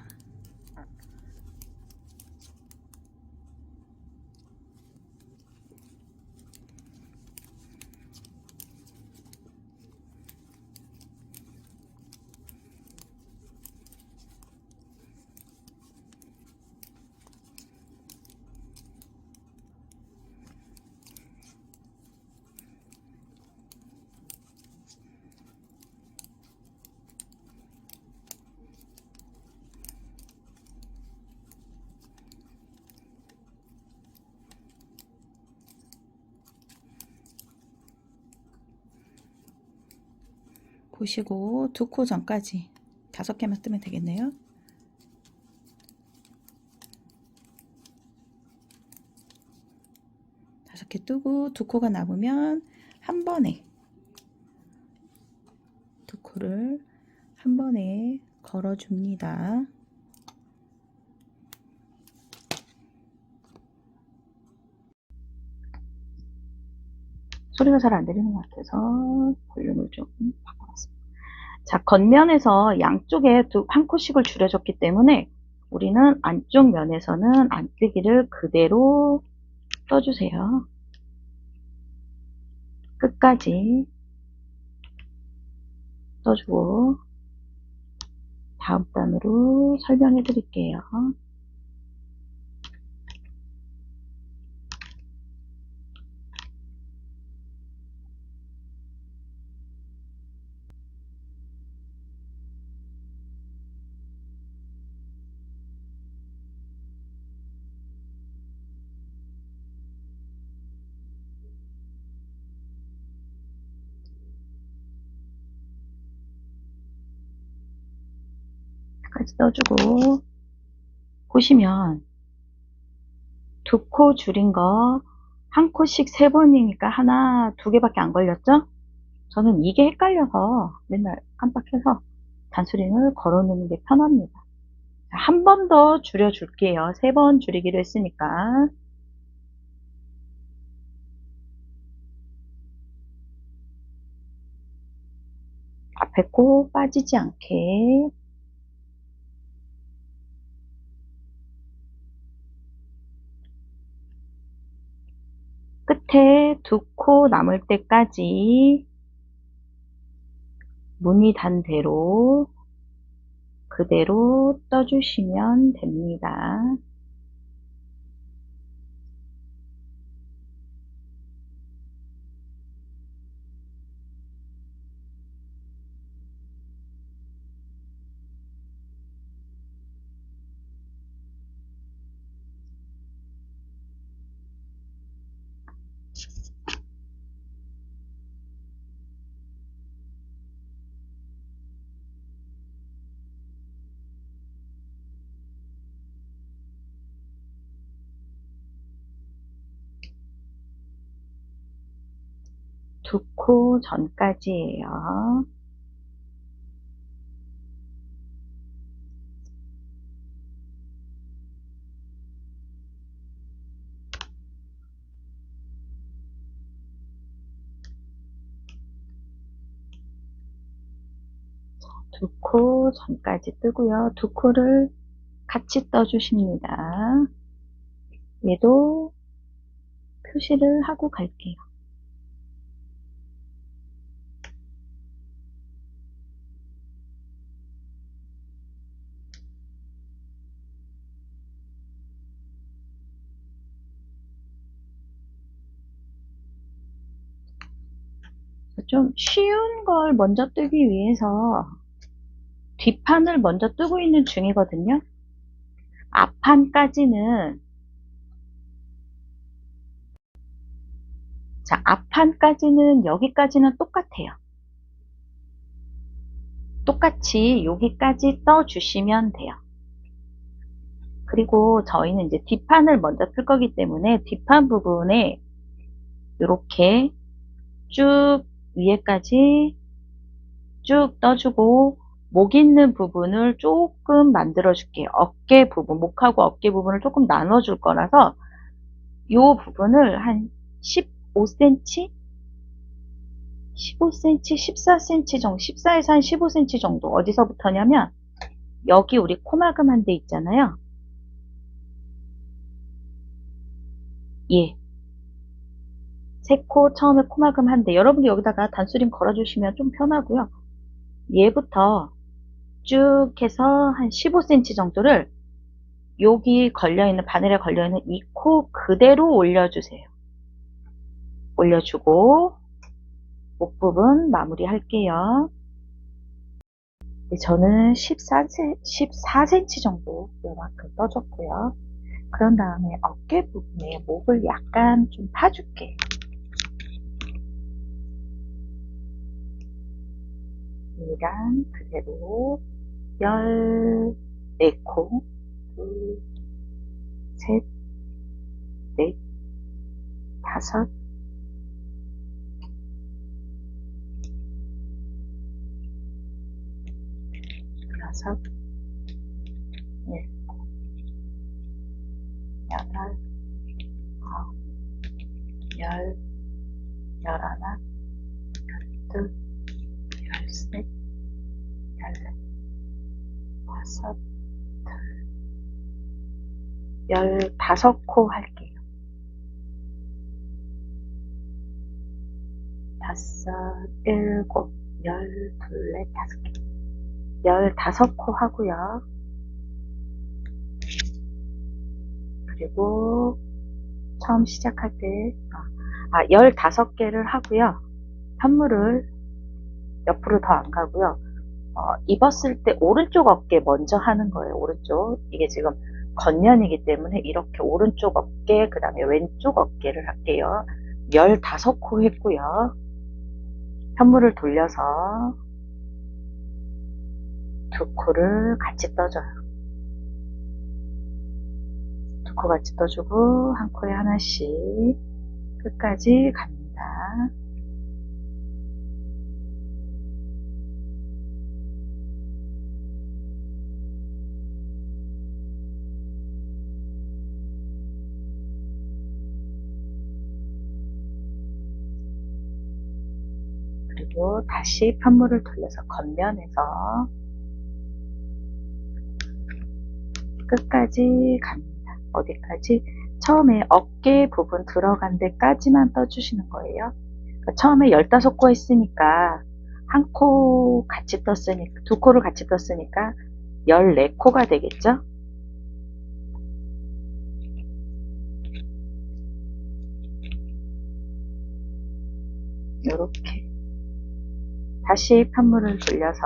보시고 2코 전까지 5개만 뜨면 되겠네요. 다섯 개 뜨고 2코가 남으면 한 번에 2코를 한 번에 걸어줍니다. 소리가 잘 안 들리는 것 같아서 볼륨을 좀 바꿔봤습니다. 자, 겉면에서 양쪽에 한 코씩을 줄여줬기 때문에 우리는 안쪽 면에서는 안뜨기를 그대로 떠주세요. 끝까지 떠주고 다음 단으로 설명해 드릴게요. 끝까지 떠주고 보시면 2코 줄인 거 한 코씩 3번이니까 하나, 2개밖에 안 걸렸죠? 저는 이게 헷갈려서 맨날 깜빡해서 단수링을 걸어 놓는 게 편합니다. 한 번 더 줄여줄게요. 3번 줄이기로 했으니까. 앞에 코 빠지지 않게 끝에 2코 남을 때까지 무늬 단 대로 그대로 떠주시면 됩니다. 두 코 전까지예요. 두 코 전까지 뜨고요. 두 코를 같이 떠주십니다. 얘도 표시를 하고 갈게요. 좀 쉬운 걸 먼저 뜨기 위해서 뒷판을 먼저 뜨고 있는 중이거든요. 앞판까지는 앞판까지는 여기까지는 똑같아요. 똑같이 여기까지 떠주시면 돼요. 그리고 저희는 이제 뒷판을 먼저 쓸 거기 때문에 뒷판 부분에 이렇게 쭉 위에까지 쭉 떠주고 목 있는 부분을 조금 만들어 줄게요. 어깨 부분, 목하고 어깨 부분을 조금 나눠 줄 거라서 이 부분을 한 15cm? 15cm, 14cm 정도, 14에서 한 15cm 정도. 어디서부터냐면 여기 우리 코막음 한 데 있잖아요. 예. 세 코 처음에 코막음 한 데. 여러분들 여기다가 단수림 걸어주시면 좀 편하고요. 얘부터 쭉 해서 한 15cm 정도를 여기 걸려있는, 바늘에 걸려있는 이 코 그대로 올려주세요. 올려주고 목 부분 마무리 할게요. 저는 14cm 정도 요만큼 떠줬고요. 그런 다음에 어깨 부분에 목을 약간 좀 파줄게요. 얘랑 그대로 14코, 둘, 셋, 넷, 다섯, 여섯, 일곱, 여덟, 아홉, 열, 열하나, 열둘, 열셋, 열넷, 다섯, 15코 할게요. 다섯, 일곱, 열, 둘, 넷, 다섯 개. 15코 하고요. 그리고 처음 시작할 때 15개를 하고요. 현물을 옆으로 더 안 가고요. 입었을 때 오른쪽 어깨 먼저 하는 거예요. 오른쪽. 이게 지금 겉면이기 때문에 이렇게 오른쪽 어깨, 그 다음에 왼쪽 어깨를 할게요. 15코 했고요. 현물을 돌려서 두 코를 같이 떠줘요. 두 코 같이 떠주고 한 코에 하나씩 끝까지 갑니다. 그리고 다시 편물을 돌려서 겉면에서 끝까지 갑니다. 어디까지? 처음에 어깨 부분 들어간 데까지만 떠주시는 거예요. 그러니까 처음에 15코 했으니까 한 코 같이 떴으니까, 두 코를 같이 떴으니까 14코가 되겠죠? 이렇게 다시 편물을 돌려서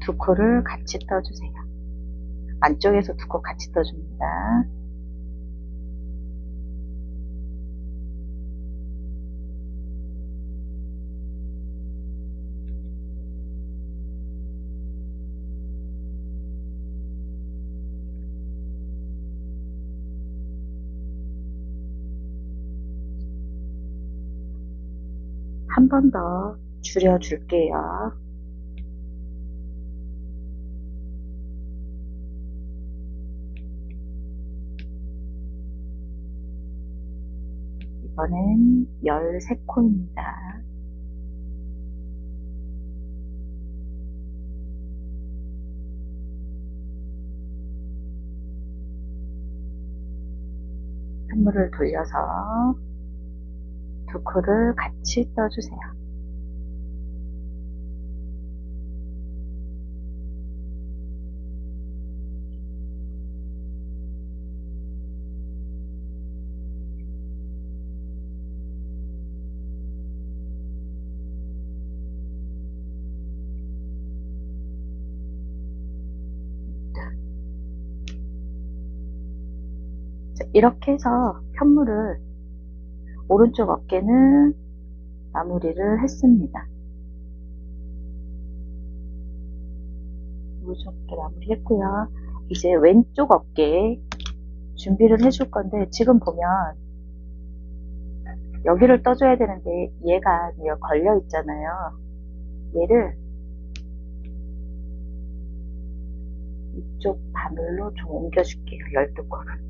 두 코를 같이 떠주세요. 안쪽에서 두 코 같이 떠줍니다. 한 번 더 줄여줄게요. 이번엔 13코입니다. 편물을 돌려서 두 코를 같이 떠주세요. 이렇게 해서 편물을 오른쪽 어깨는 마무리를 했습니다. 오른쪽 어깨 마무리했고요. 이제 왼쪽 어깨 준비를 해줄 건데, 지금 보면 여기를 떠줘야 되는데 얘가 걸려 있잖아요. 얘를 이쪽 바늘로 좀 옮겨줄게요. 12코를.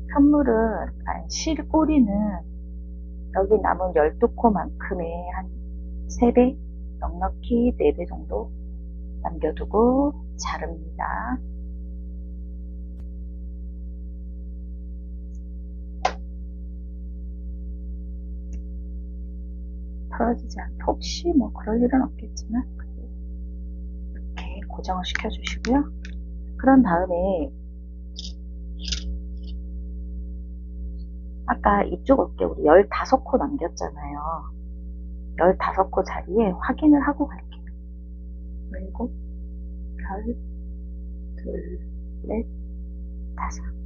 편물은, 실꼬리는 여기 남은 12코만큼의 한 3배, 넉넉히 4배 정도 남겨두고 자릅니다. 털어지지 않게, 혹시 뭐 그럴 일은 없겠지만 이렇게 고정을 시켜주시고요. 그런 다음에 아까 이쪽 어깨 우리 15코 남겼잖아요. 15코 자리에 확인을 하고 갈게요. 7, 8, 2, 넷, 5.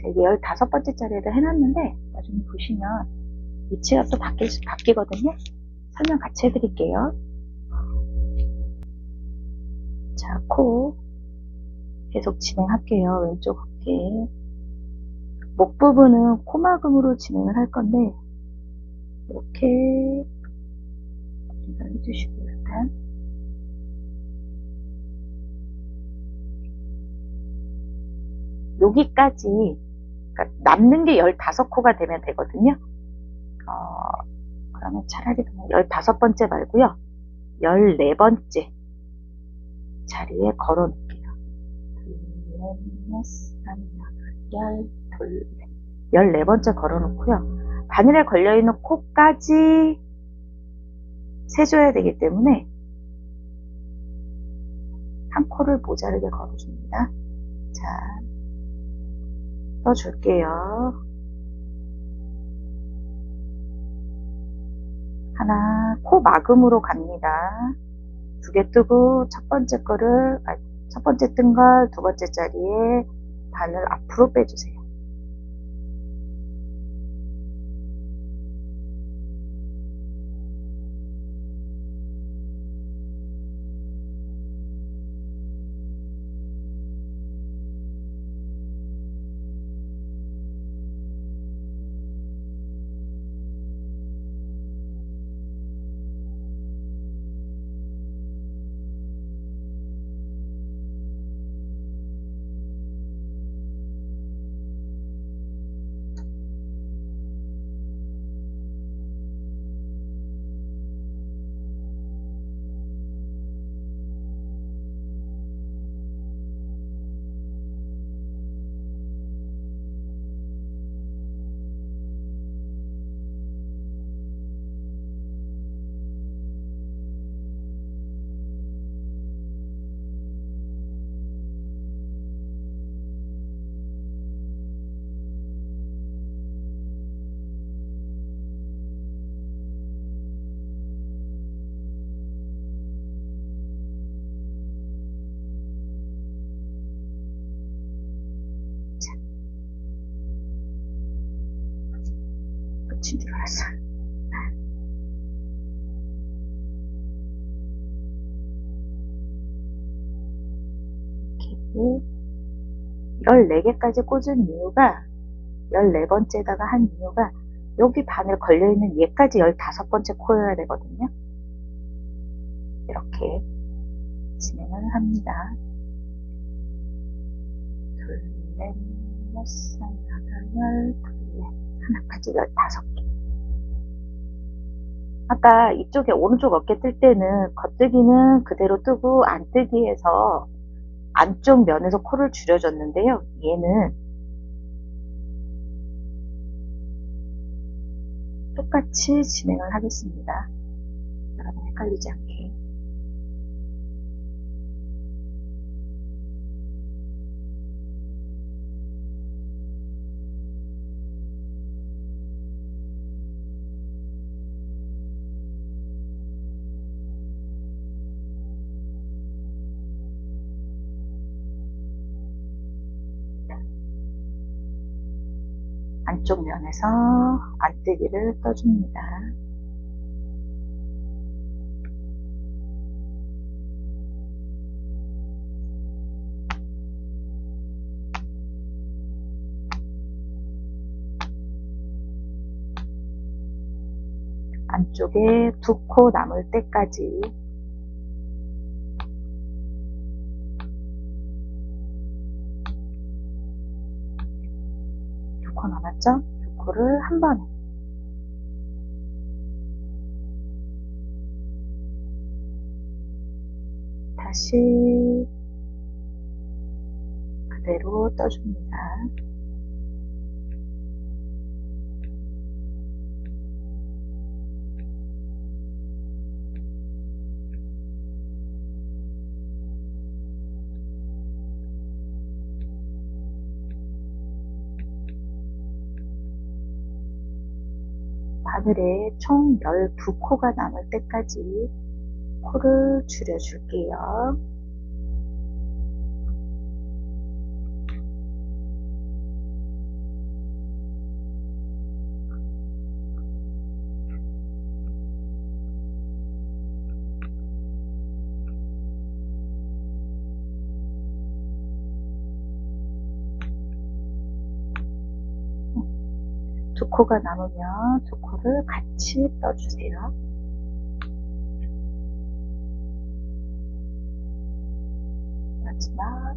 이게 15번째 자리에도 해놨는데 나중에 보시면 위치가 또 바뀌거든요. 설명 같이 해드릴게요. 자, 코 계속 진행할게요. 왼쪽 어깨. 목 부분은 코막음으로 진행을 할 건데 이렇게 해주시고, 일단 여기까지, 그러니까 남는 게 15코가 되면 되거든요. 그러면 차라리 그냥 15번째 말고요, 14번째 자리에 걸어 놓을게요. 14번째 걸어 놓고요. 바늘에 걸려있는 코까지 세줘야 되기 때문에 한 코를 모자르게 걸어줍니다. 자, 떠줄게요. 하나, 코 막음으로 갑니다. 2개 뜨고 첫 번째 뜬 걸 2번째 자리에 바늘 앞으로 빼주세요. 알았어. 이렇게 14개까지 꽂은 이유가 14번째다가 한 이유가 여기 바늘 걸려있는 얘까지 15번째 코여야 되거든요. 이렇게 진행을 합니다. 둘, 넷, 여섯, 여덟, 둘, 넷, 하나까지 15개. 아까 이쪽에 오른쪽 어깨 뜰 때는 겉뜨기는 그대로 뜨고 안뜨기에서 안쪽 면에서 코를 줄여줬는데요. 얘는 똑같이 진행을 하겠습니다. 여러분 헷갈리지 않게. 안쪽 면에서 안뜨기를 떠줍니다. 안쪽에 2코 남을 때까지 남았죠? 2코를 한 번에 다시 그대로 떠줍니다. 바늘에 총 12코가 남을 때까지 코를 줄여줄게요. 두 코가 남으면 2코를 같이 떠주세요. 마지막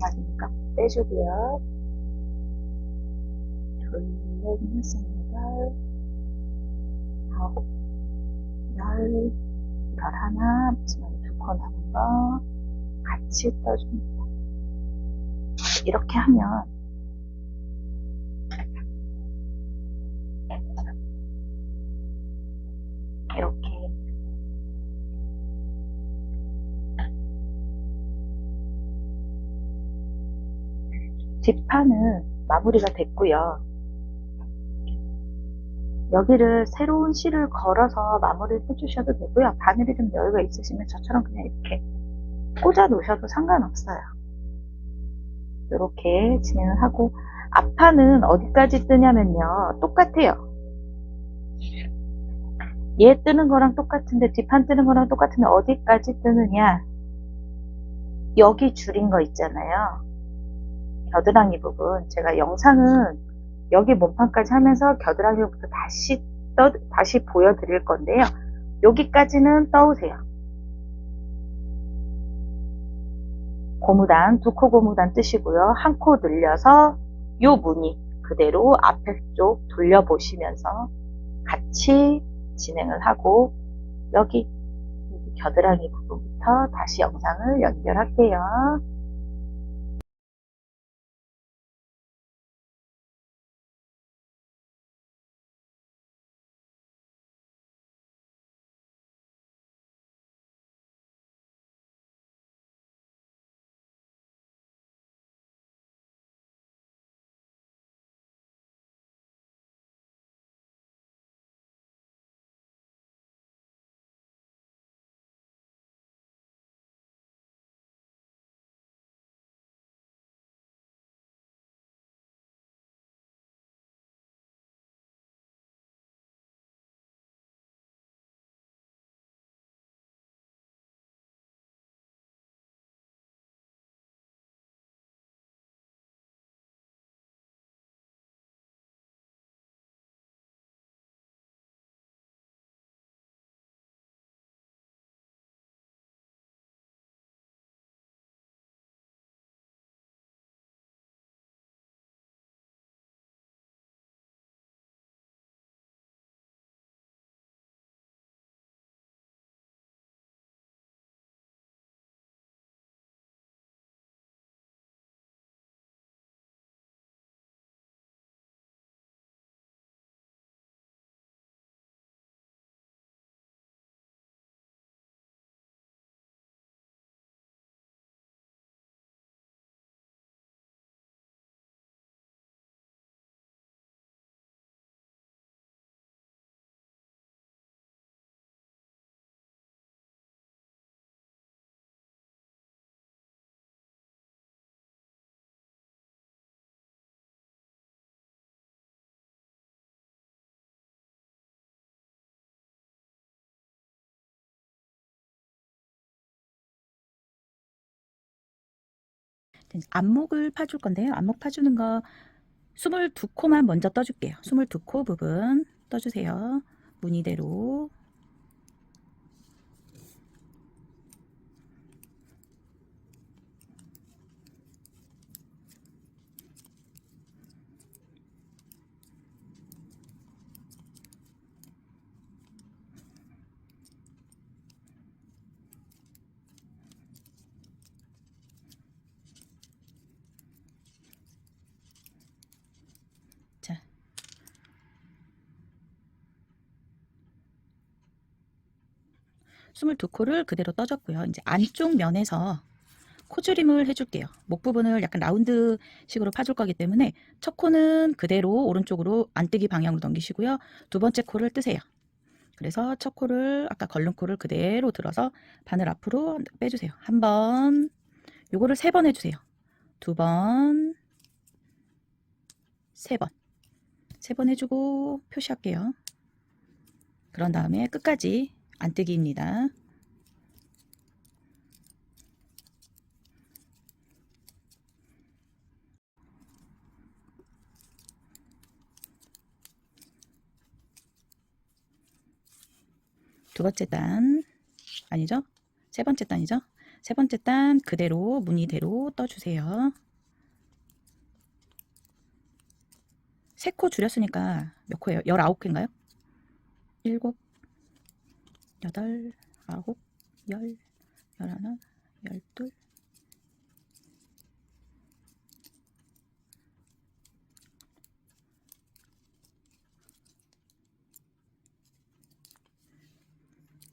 마지막이니까 빼주고요. 둘, 넷, 여섯, 여덟, 아홉, 열, 11, 마지막에 2코 남은 거 같이 떠줍니다. 이렇게 하면 이렇게 뒷판은 마무리가 됐고요. 여기를 새로운 실을 걸어서 마무리를 해주셔도 되고요. 바늘이 좀 여유가 있으시면 저처럼 그냥 이렇게 꽂아 놓으셔도 상관없어요. 이렇게 진행을 하고 앞판은 어디까지 뜨냐면요. 똑같아요. 얘 뜨는 거랑 똑같은데 뒷판 뜨는 거랑 똑같은데 어디까지 뜨느냐. 여기 줄인 거 있잖아요. 겨드랑이 부분. 제가 영상은 여기 몸판까지 하면서 겨드랑이부터 다시 보여드릴 건데요. 여기까지는 떠오세요. 고무단, 2코 고무단 뜨시고요. 1코 늘려서 요 무늬 그대로 앞에 쪽 돌려보시면서 같이 진행을 하고 여기 겨드랑이 부분부터 다시 영상을 연결할게요. 안목을 파줄 건데요. 안목 파주는 거 22코만 먼저 떠줄게요. 22코 부분 떠주세요. 무늬대로. 자, 22코를 그대로 떠줬고요. 이제 안쪽 면에서 코줄임을 해줄게요. 목 부분을 약간 라운드 식으로 파줄 거기 때문에 첫 코는 그대로 오른쪽으로 안뜨기 방향으로 넘기시고요. 두 번째 코를 뜨세요. 그래서 첫 코를 아까 걸른 코를 그대로 들어서 바늘 앞으로 빼주세요. 한 번, 요거를 3번 해주세요. 2번, 3번. 3번 해주고 표시할게요. 그런 다음에 끝까지 안뜨기입니다. 두 번째 단 아니죠? 세 번째 단이죠? 세 번째 단 그대로 무늬대로 떠주세요. 3코 줄였으니까 몇 코예요? 19개인가요? 7, 8, 9, 10, 11, 12,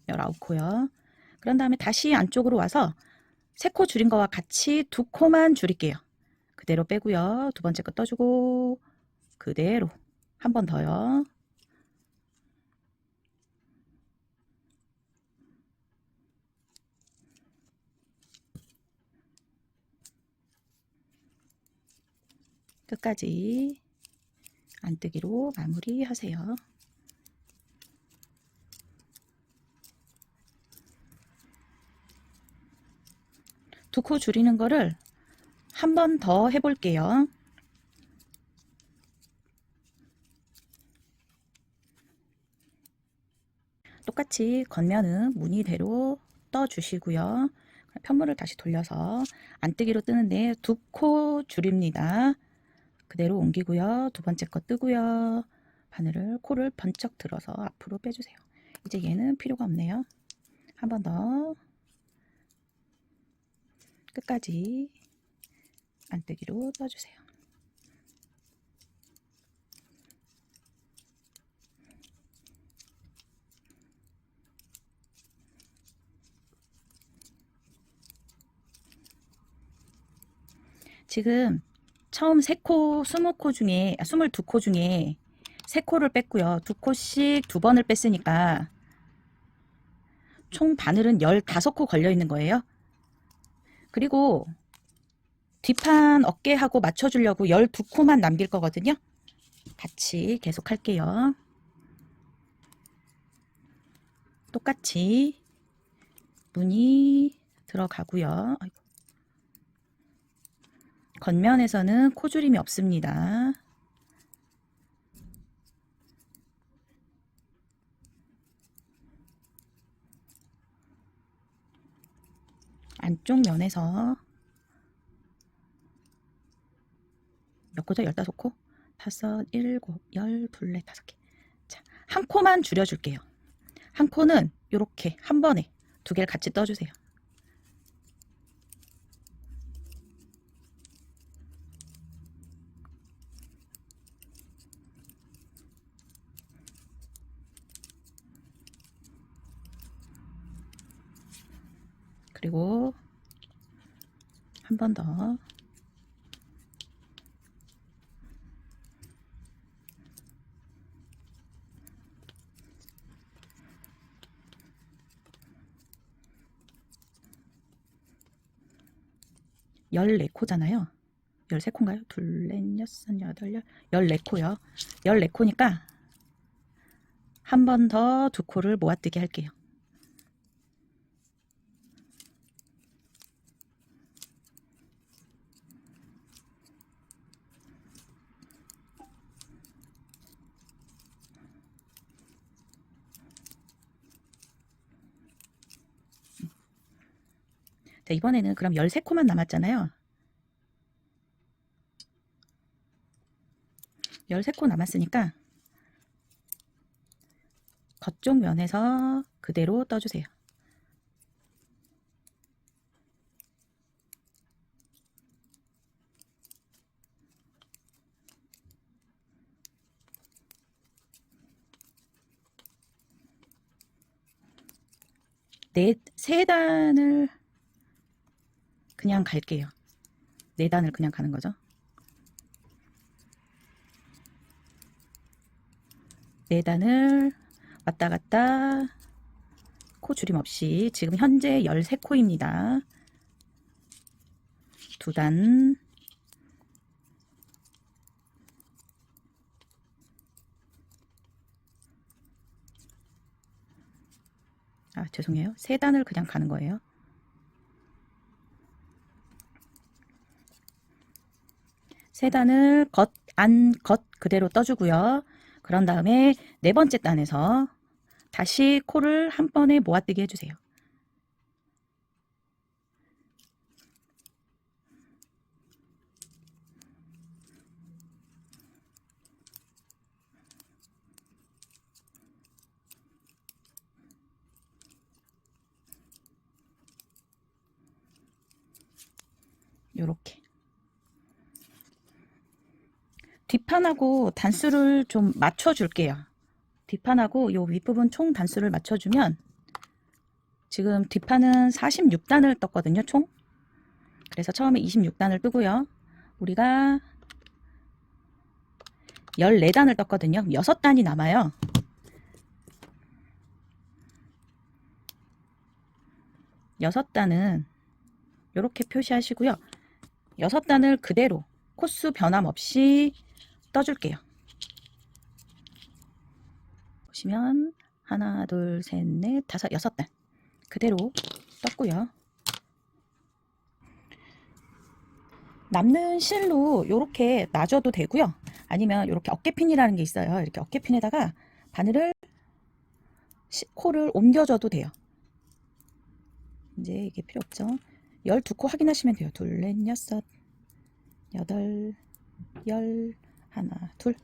19코요. 그런 다음에 다시 안쪽으로 와서 3코 줄인 거와 같이 2코만 줄일게요. 그대로 빼고요. 두 번째 거 떠주고 그대로 한 번 더요. 끝까지 안뜨기로 마무리하세요. 두 코 줄이는 거를 한 번 더 해볼게요. 똑같이 겉면은 무늬대로 떠주시고요. 편물을 다시 돌려서 안뜨기로 뜨는데 2코 줄입니다. 그대로 옮기고요. 두 번째 거 뜨고요. 바늘을 코를 번쩍 들어서 앞으로 빼주세요. 이제 얘는 필요가 없네요. 한 번 더 끝까지 안뜨기로 떠주세요. 지금 처음 3코, 20코 중에 22코 중에 3코를 뺐고요. 2코씩 2번을 뺐으니까 총 바늘은 15코 걸려 있는 거예요. 그리고 뒷판 어깨하고 맞춰주려고 12코만 남길 거거든요. 같이 계속 할게요. 똑같이 무늬 들어가고요. 아이고. 겉면에서는 코줄임이 없습니다. 안쪽 면에서 몇 코죠? 15코? 5, 7, 10, 둘레 5개. 자, 한 코만 줄여줄게요. 한 코는 이렇게 한 번에 2개를 같이 떠주세요. 그리고 한 번 더. 열네 코잖아요. 13코인가요? 둘, 넷, 여섯, 여덟, 14코요. 14코니까 한 번 더 2코를 모아뜨기 할게요. 자, 이번에는 그럼 13코만 남았잖아요. 13코 남았으니까 겉쪽 면에서 그대로 떠주세요. 세 단을 그냥 갈게요. 4단을 그냥 가는 거죠. 4단을 왔다 갔다 코 줄임 없이 지금 현재 13코입니다. 2단, 죄송해요. 3단을 그냥 가는 거예요. 세 단을 겉, 안, 겉 그대로 떠주고요. 그런 다음에 4번째 단에서 다시 코를 한 번에 모아뜨기 해주세요. 요렇게. 뒷판하고 단수를 좀 맞춰줄게요. 뒷판하고 요 윗부분 총 단수를 맞춰주면 지금 뒷판은 46단을 떴거든요, 총. 그래서 처음에 26단을 뜨고요. 우리가 14단을 떴거든요. 6단이 남아요. 6단은 이렇게 표시하시고요. 6단을 그대로 코수 변함 없이 떠줄게요. 보시면 하나, 둘, 셋, 넷, 다섯, 6단 그대로 떴고요. 남는 실로 이렇게 놔줘도 되고요. 아니면 이렇게 어깨핀이라는 게 있어요. 이렇게 어깨핀에다가 바늘을 코를 옮겨줘도 돼요. 이제 이게 필요 없죠. 12코 확인하시면 돼요. 둘, 넷, 여섯, 여덟, 열, 하나, 둘,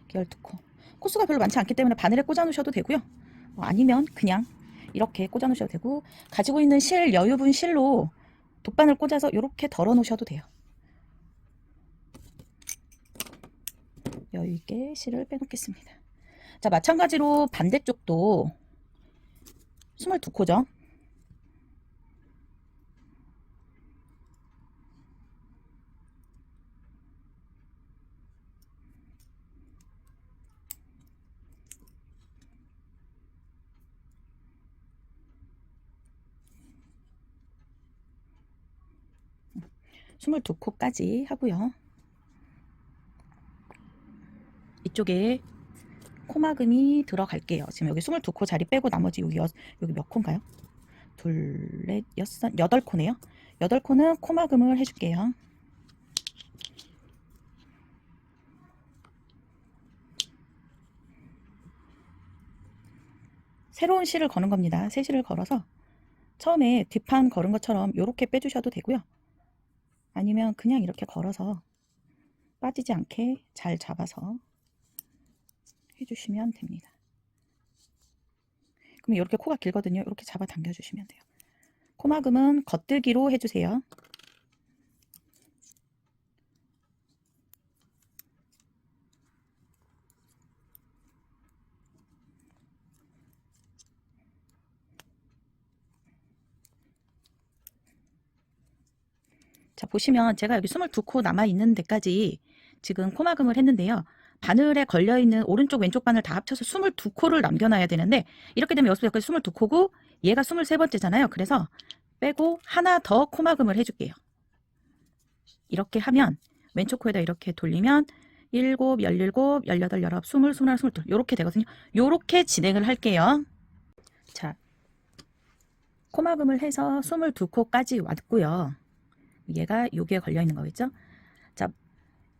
12코. 코수가 별로 많지 않기 때문에 바늘에 꽂아 놓으셔도 되고요. 아니면 그냥 이렇게 꽂아 놓으셔도 되고, 가지고 있는 실, 여유분 실로 돗바늘 꽂아서 이렇게 덜어 놓으셔도 돼요. 여유있게 실을 빼놓겠습니다. 자, 마찬가지로 반대쪽도 22코죠. 스물두 코까지 하고요. 이쪽에 코막음이 들어갈게요. 지금 여기 22코 자리 빼고 나머지 여기 몇 코인가요? 둘, 넷, 여섯, 8코네요. 8코는 코막음을 해줄게요. 새로운 실을 거는 겁니다. 새 실을 걸어서 처음에 뒷판 걸은 것처럼 이렇게 빼주셔도 되고요. 아니면 그냥 이렇게 걸어서 빠지지 않게 잘 잡아서 해주시면 됩니다. 그럼 이렇게 코가 길거든요. 이렇게 잡아 당겨주시면 돼요. 코막음은 겉들기로 해주세요. 자, 보시면 제가 여기 22코 남아있는 데까지 지금 코막음을 했는데요. 바늘에 걸려있는 오른쪽 왼쪽 바늘 다 합쳐서 22코를 남겨놔야 되는데, 이렇게 되면 여기까지 22코고 얘가 23번째잖아요. 그래서 빼고 하나 더 코막음을 해줄게요. 이렇게 하면 왼쪽 코에다 이렇게 돌리면 7, 17, 18, 19, 20, 21, 22 이렇게 되거든요. 이렇게 진행을 할게요. 자, 코막음을 해서 22코까지 왔고요. 얘가 여기에 걸려있는 거겠죠. 자,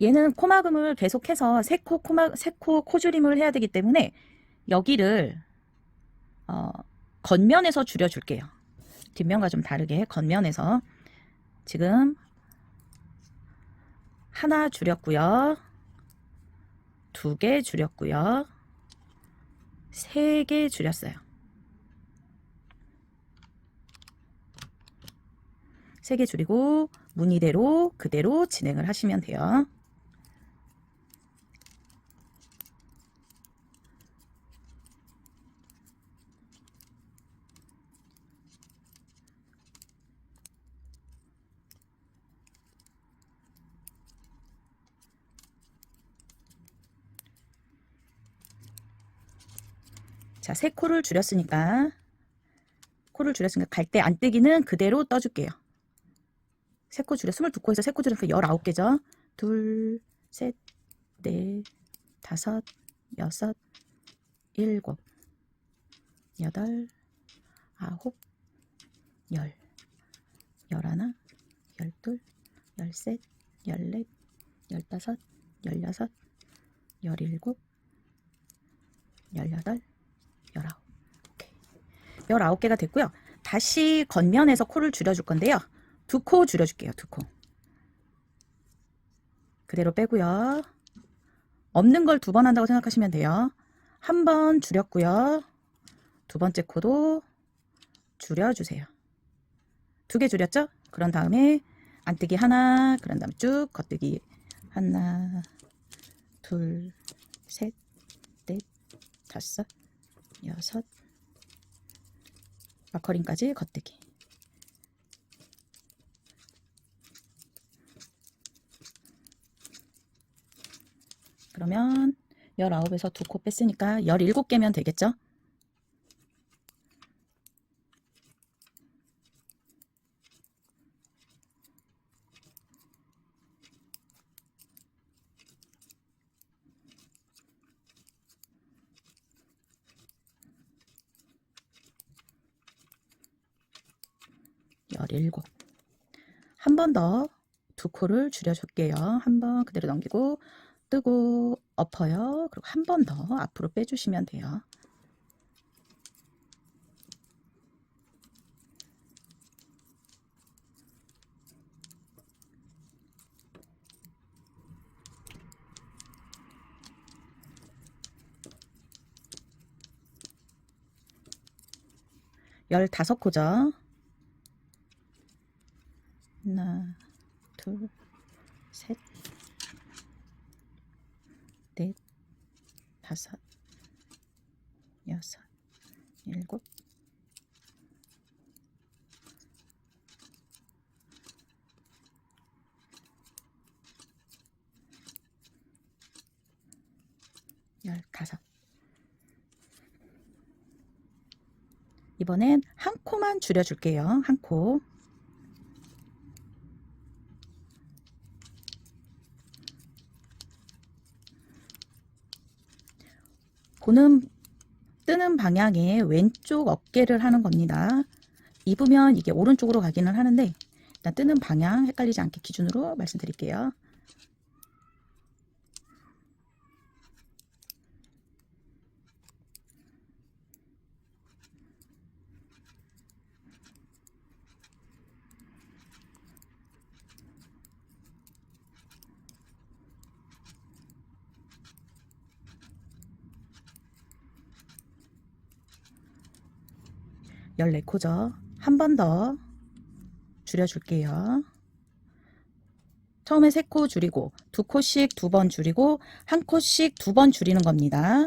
얘는 코막음을 계속해서 3코 코줄임을 해야 되기 때문에 여기를 겉면에서 줄여줄게요. 뒷면과 좀 다르게 겉면에서 지금 하나 줄였고요. 2개 줄였고요. 3개 줄였어요. 3개 줄이고 무늬대로 그대로 진행을 하시면 돼요. 자, 3코를 줄였으니까 갈 때 안뜨기는 그대로 떠줄게요. 3코 줄여 22코에서 3코 줄여서 19개죠. 2, 셋, 넷, 5, 6, 7, 8, 9, 10, 11, 12, 13, 14, 15, 16, 17, 18, 19. 오케이. 19개가 됐고요. 다시 겉면에서 코를 줄여줄 건데요. 2코 줄여줄게요. 2코. 그대로 빼고요. 없는 걸 2번 한다고 생각하시면 돼요. 한 번 줄였고요. 2번째 코도 줄여주세요. 2개 줄였죠? 그런 다음에 안뜨기 하나, 그런 다음에 쭉 겉뜨기 하나, 둘, 셋, 넷, 5, 6, 마커링까지 겉뜨기. 그러면 19에서 2코 뺐으니까 17개면 되겠죠? 한 번 더 2코를 줄여줄게요. 한 번 그대로 넘기고 뜨고 엎어요. 그리고 한 번 더 앞으로 빼주시면 돼요. 열다섯 코죠. 하나, 둘, 셋, 넷, 5, 6, 7, 15. 이번엔 한 코만 줄여줄게요. 한 코. 뜨는 방향의 왼쪽 어깨를 하는 겁니다. 입으면 이게 오른쪽으로 가기는 하는데 일단 뜨는 방향 헷갈리지 않게 기준으로 말씀드릴게요. 열네 코죠. 한 번 더 줄여줄게요. 처음에 3코 줄이고 2코씩 2번 줄이고 1코씩 2번 줄이는 겁니다.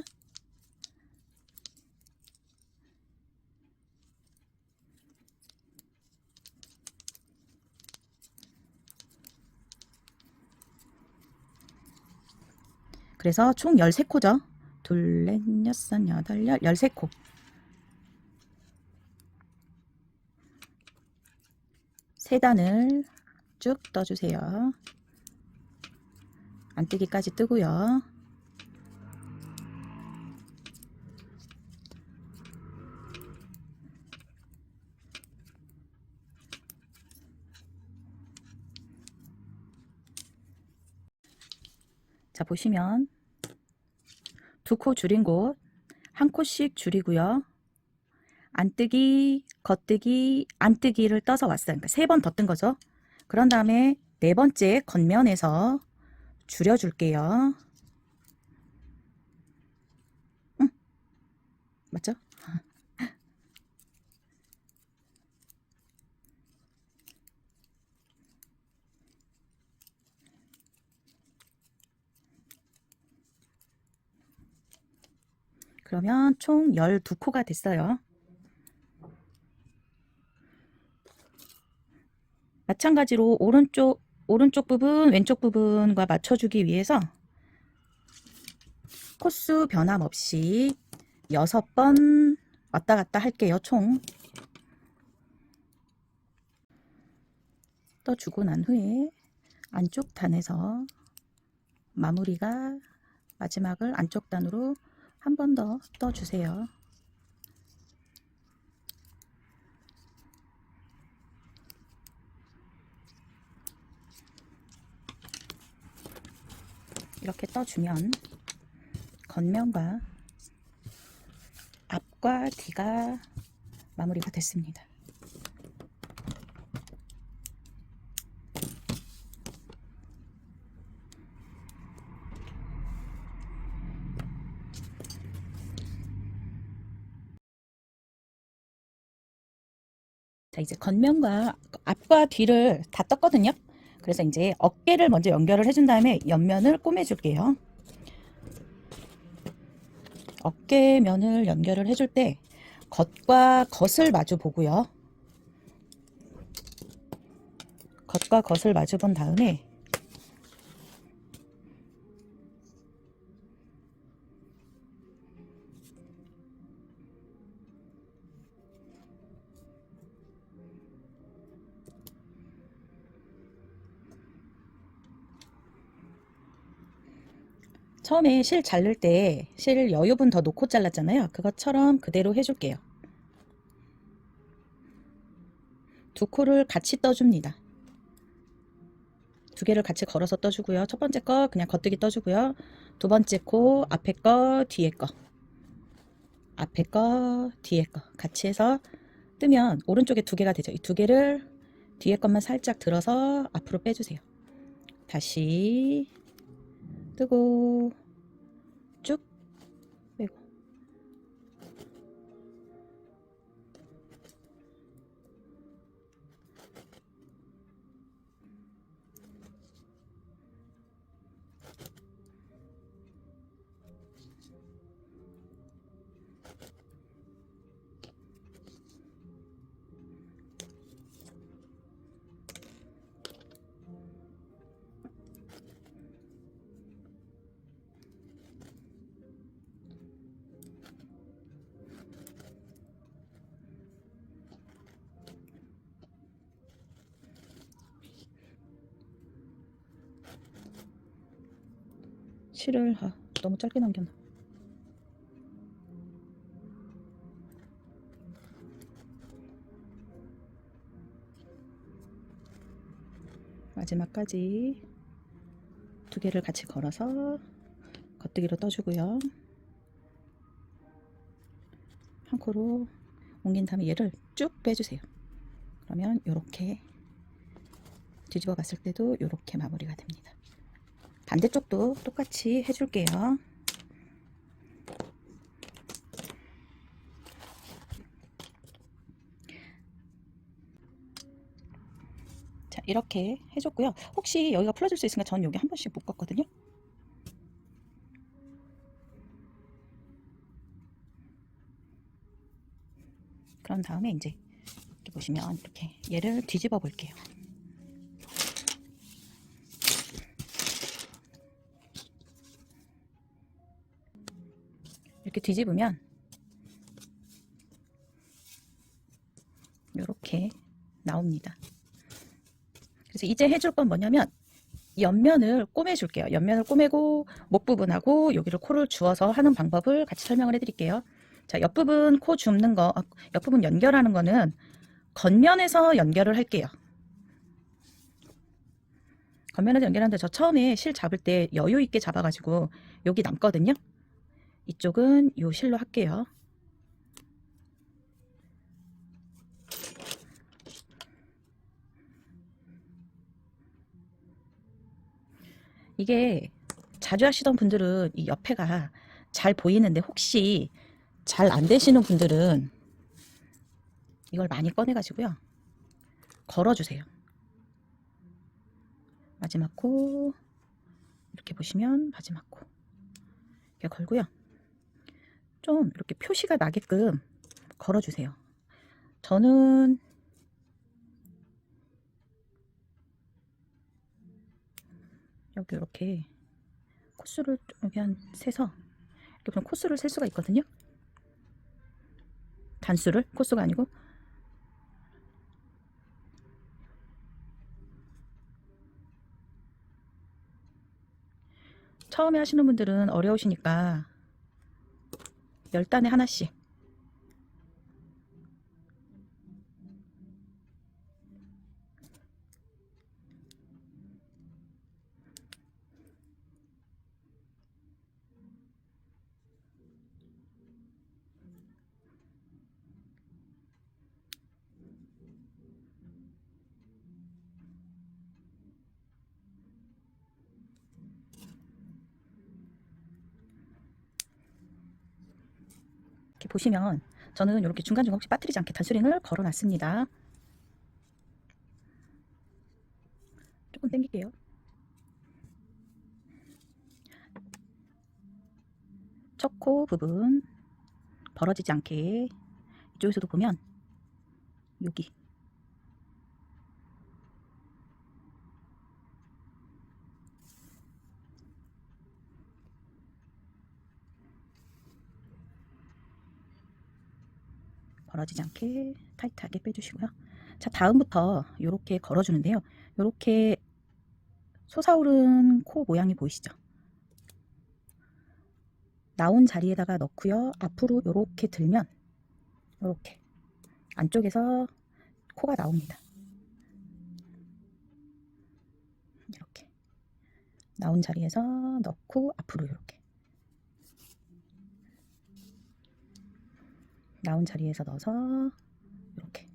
그래서 총 13코죠. 둘, 넷, 여섯, 여덟, 13코. 세 단을 쭉 떠주세요. 안뜨기까지 뜨고요. 자, 보시면 2코 줄인 곳 1코씩 줄이고요. 안뜨기, 겉뜨기, 안뜨기를 떠서 왔어요. 그러니까 3번 더 뜬 거죠. 그런 다음에 네 번째 겉면에서 줄여줄게요. 맞죠? 그러면 총 12코가 됐어요. 마찬가지로 오른쪽 부분, 왼쪽 부분과 맞춰주기 위해서 코수 변함없이 6번 왔다 갔다 할게요. 총 떠주고 난 후에 안쪽 단에서 마무리가 마지막을 안쪽 단으로 한 번 더 떠주세요. 이렇게 떠주면 겉면과 앞과 뒤가 마무리가 됐습니다. 자, 이제 겉면과 앞과 뒤를 다 떴거든요. 그래서 이제 어깨를 먼저 연결을 해준 다음에 옆면을 꼬매줄게요. 어깨면을 연결을 해줄 때 겉과 겉을 마주 보고요. 겉과 겉을 마주 본 다음에 처음에 실 자를 때 실 여유분 더 놓고 잘랐잖아요. 그것처럼 그대로 해줄게요. 두 코를 같이 떠줍니다. 두 개를 같이 걸어서 떠주고요. 첫 번째 거 그냥 겉뜨기 떠주고요. 두 번째 코 앞에 거 뒤에 거 앞에 거 뒤에 거 같이 해서 뜨면 오른쪽에 두 개가 되죠. 이 두 개를 뒤에 것만 살짝 들어서 앞으로 빼주세요. 다시 뜨고 쭉 빼고 실을 너무 짧게 남겼나. 마지막까지 두 개를 같이 걸어서 겉뜨기로 떠주고요. 한 코로 옮긴 다음에 얘를 쭉 빼주세요. 그러면 이렇게 뒤집어 봤을 때도 이렇게 마무리가 됩니다. 반대쪽도 똑같이 해줄게요. 자, 이렇게 해줬고요. 혹시 여기가 풀어질 수 있으니까 저는 여기 한 번씩 묶었거든요. 그런 다음에 이제 이렇게 보시면 이렇게 얘를 뒤집어 볼게요. 이렇게 뒤집으면 이렇게 나옵니다. 그래서 이제 해줄 건 뭐냐면 옆면을 꼬매줄게요. 옆면을 꼬매고 목 부분하고 여기를 코를 주어서 하는 방법을 같이 설명을 해드릴게요. 자, 옆부분 코 줍는 거, 옆부분 연결하는 거는 겉면에서 연결을 할게요. 겉면에서 연결하는데 저 처음에 실 잡을 때 여유 있게 잡아가지고 여기 남거든요. 이쪽은 요 실로 할게요. 이게 자주 하시던 분들은 이 옆에가 잘 보이는데 혹시 잘 안 되시는 분들은 이걸 많이 꺼내 가지고요 걸어주세요. 마지막 코 이렇게 보시면 마지막 코 이렇게 걸고요 좀 이렇게 표시가 나게끔 걸어주세요. 저는 여기 이렇게 코수를 여기 한 세서 이렇게 보면 코수를 셀 수가 있거든요. 단수를 코수가 아니고 처음에 하시는 분들은 어려우시니까 10단에 하나씩 이렇게 보시면 저는 이렇게 중간중간 혹시 빠뜨리지 않게 단수링을 걸어놨습니다. 조금 당길게요. 첫 코 부분 벌어지지 않게 이쪽에서도 보면 여기 벌어지지 않게 타이트하게 빼주시고요. 자, 다음부터 이렇게 걸어주는데요. 이렇게 솟아오른 코 모양이 보이시죠? 나온 자리에다가 넣고요. 앞으로 이렇게 들면 이렇게 안쪽에서 코가 나옵니다. 이렇게 나온 자리에서 넣고 앞으로 이렇게 나온 자리에서 넣어서 이렇게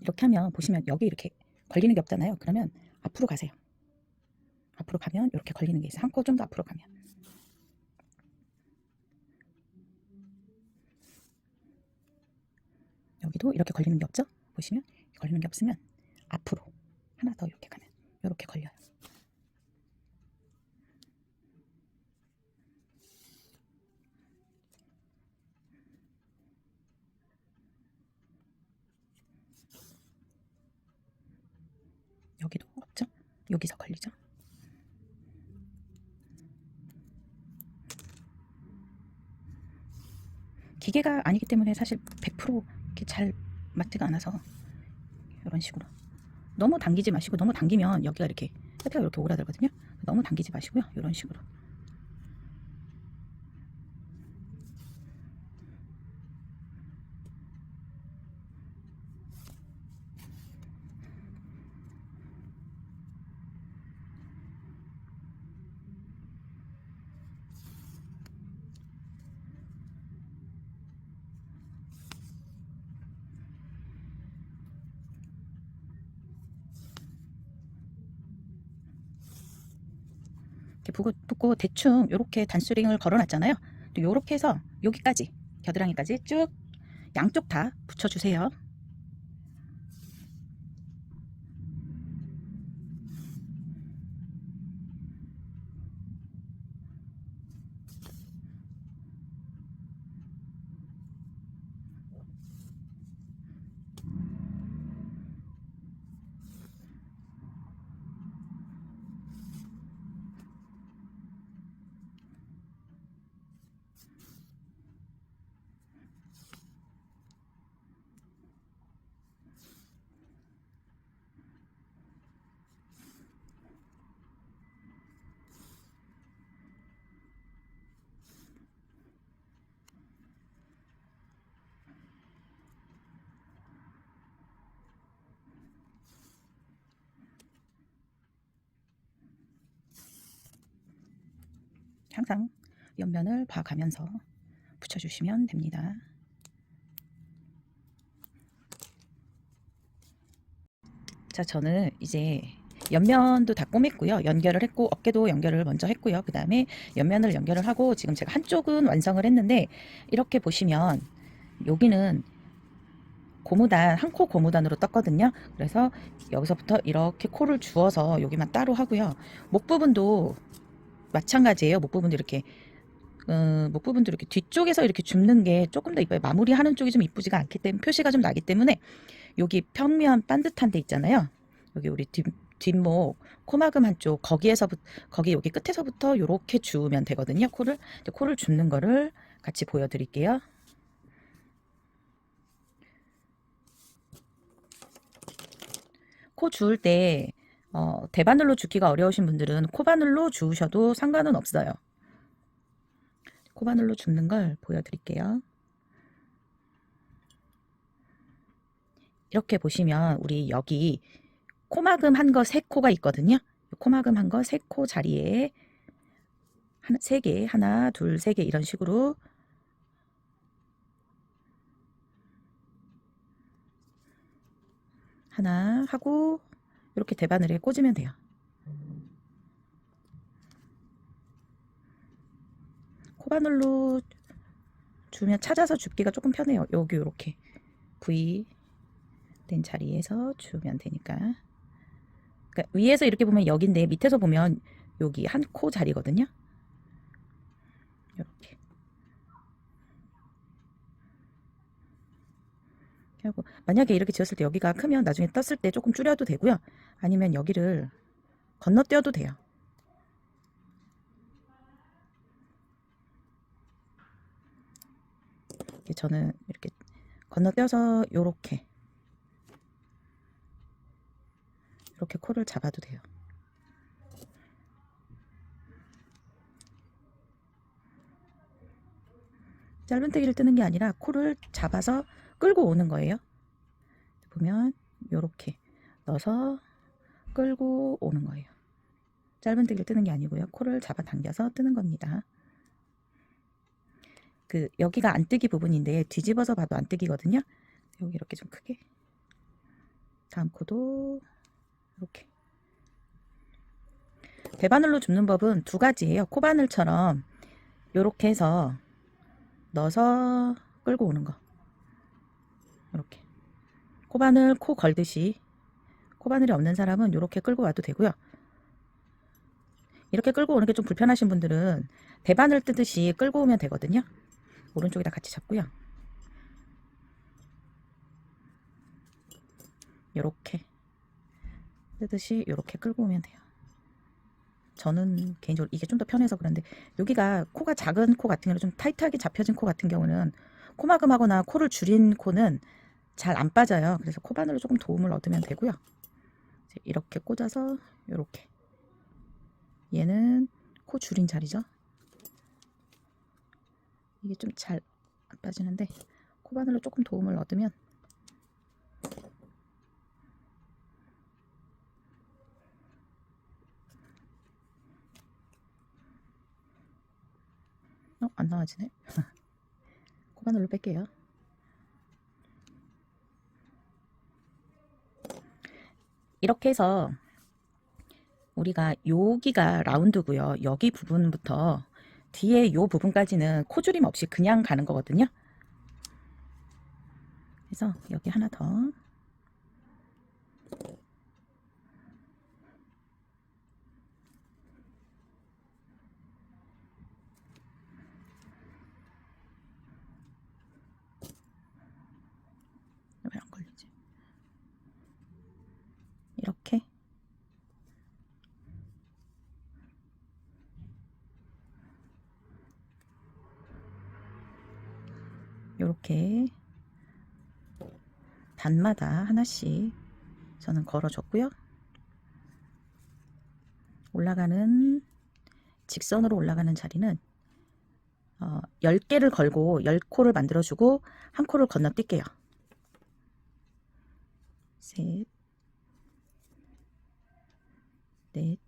이렇게 하면 보시면 여기 이렇게 걸리는 게 없잖아요. 그러면 앞으로 가세요. 앞으로 가면 이렇게 걸리는 게 있어요. 한 코 좀 더 앞으로 가면 여기도 이렇게 걸리는 게 없죠? 보시면 걸리는 게 없으면 앞으로 하나 더 이렇게 가면 이렇게 걸려요. 여기도 없죠? 여기서 걸리죠? 기계가 아니기 때문에 사실 100% 이렇게 잘 맞지가 않아서 이런 식으로 너무 당기지 마시고 너무 당기면 여기가 이렇게 끝에가 이렇게 오그라들거든요. 너무 당기지 마시고요. 이런 식으로 이렇게 붙고 대충 이렇게 단수링을 걸어놨잖아요. 또 이렇게 해서 여기까지 겨드랑이까지 쭉 양쪽 다 붙여주세요. 항상 옆면을 봐가면서 붙여주시면 됩니다. 자, 저는 이제 옆면도 다 꼬맸고요. 연결을 했고 어깨도 연결을 먼저 했고요. 그 다음에 옆면을 연결을 하고 지금 제가 한쪽은 완성을 했는데, 이렇게 보시면 여기는 고무단, 한 코 고무단으로 떴거든요. 그래서 여기서부터 이렇게 코를 주어서 여기만 따로 하고요. 목 부분도 마찬가지예요. 목 부분도 이렇게 뒤쪽에서 이렇게 줍는 게 조금 더 이뻐요. 마무리하는 쪽이 좀 이쁘지가 않기 때문에, 표시가 좀 나기 때문에 여기 평면 반듯한 데 있잖아요. 여기 우리 뒷목 코막음 한쪽, 거기 여기 끝에서부터 이렇게 주우면 되거든요. 코를 줍는 거를 같이 보여드릴게요. 코 주울 때 대바늘로 줍기가 어려우신 분들은 코바늘로 주우셔도 상관은 없어요. 코바늘로 줍는 걸 보여드릴게요. 이렇게 보시면 우리 여기 코막음 한 거 3코가 있거든요. 코막음 한 거 3코 자리에 3개, 하나, 둘, 3개 이런 식으로 하나 하고 이렇게 대바늘에 꽂으면 돼요. 코바늘로 주면 찾아서 줍기가 조금 편해요. 여기 이렇게 V 된 자리에서 주면 되니까. 그러니까 위에서 이렇게 보면 여기인데 밑에서 보면 여기 한 코 자리거든요. 이렇게 하고, 만약에 이렇게 지었을 때 여기가 크면 나중에 떴을 때 조금 줄여도 되고요. 아니면 여기를 건너뛰어도 돼요. 저는 이렇게 건너뛰어서 이렇게 코를 잡아도 돼요. 짧은뜨기를 뜨는 게 아니라 코를 잡아서 끌고 오는 거예요. 보면 이렇게 넣어서 끌고 오는 거예요. 짧은뜨기를 뜨는 게 아니고요. 코를 잡아당겨서 뜨는 겁니다. 여기가 안뜨기 부분인데 뒤집어서 봐도 안뜨기거든요. 여기 이렇게 좀 크게. 다음 코도 이렇게. 대바늘로 줍는 법은 2가지예요. 코바늘처럼 이렇게 해서 넣어서 끌고 오는 거. 이렇게. 코바늘 코 걸듯이. 코바늘이 없는 사람은 이렇게 끌고 와도 되고요. 이렇게 끌고 오는 게 좀 불편하신 분들은 대바늘 뜨듯이 끌고 오면 되거든요. 오른쪽에다 같이 잡고요. 이렇게 뜨듯이 이렇게 끌고 오면 돼요. 저는 개인적으로 이게 좀 더 편해서 그런데, 여기가 코가 작은 코 같은 경우는, 좀 타이트하게 잡혀진 코 같은 경우는, 코막음하거나 코를 줄인 코는 잘 안 빠져요. 그래서 코바늘로 조금 도움을 얻으면 되고요. 이렇게 꽂아서 이렇게, 얘는 코 줄인 자리죠. 이게 좀 잘 안 빠지는데 코바늘로 조금 도움을 얻으면 안 나와지네. 코바늘로 뺄게요. 이렇게 해서 우리가 여기가 라운드고요. 여기 부분부터 뒤에 요 부분까지는 코줄임 없이 그냥 가는 거거든요. 그래서 여기 하나 더. 왜 안 걸리지? 이렇게. 요렇게 단마다 하나씩 저는 걸어줬고요. 올라가는, 직선으로 올라가는 자리는 10개를 걸고 10코를 만들어주고 한 코를 건너뛸게요. 셋, 넷,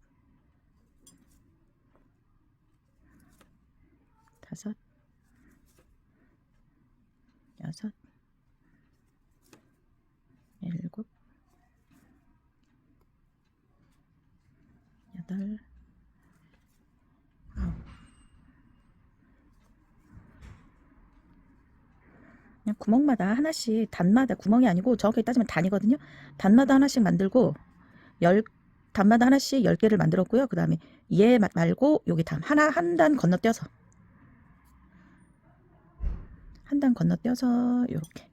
5, 6, 7, 8, 9. 그냥 구멍마다 하나씩, 단마다, 구멍이 아니고 정확히 따지면 단이거든요. 단마다 하나씩 만들고 단마다 하나씩 10개를 만들었고요. 그 다음에 얘 말고 여기 하나 한 단 건너뛰어서 이렇게.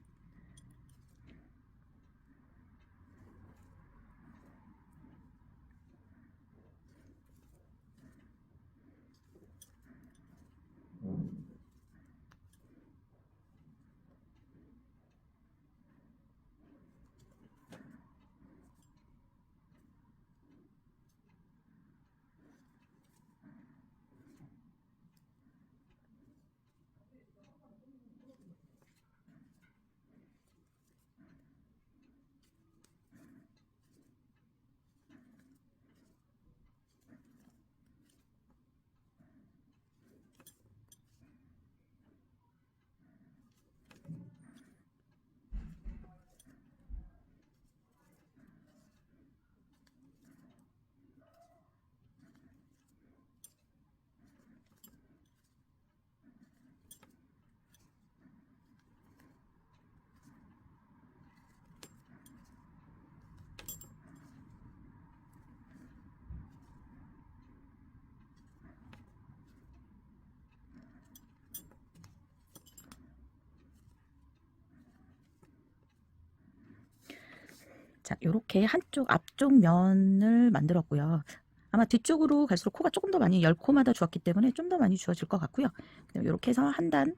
자, 요렇게 앞쪽 면을 만들었고요. 아마 뒤쪽으로 갈수록 코가 조금 더 많이 10코마다 주었기 때문에 좀 더 많이 주어질 것 같고요. 이렇게 해서 한 단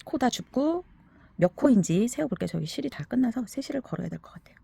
코 다 줍고 몇 코인지 세어볼게요. 저기 실이 다 끝나서 세실을 걸어야 될 것 같아요.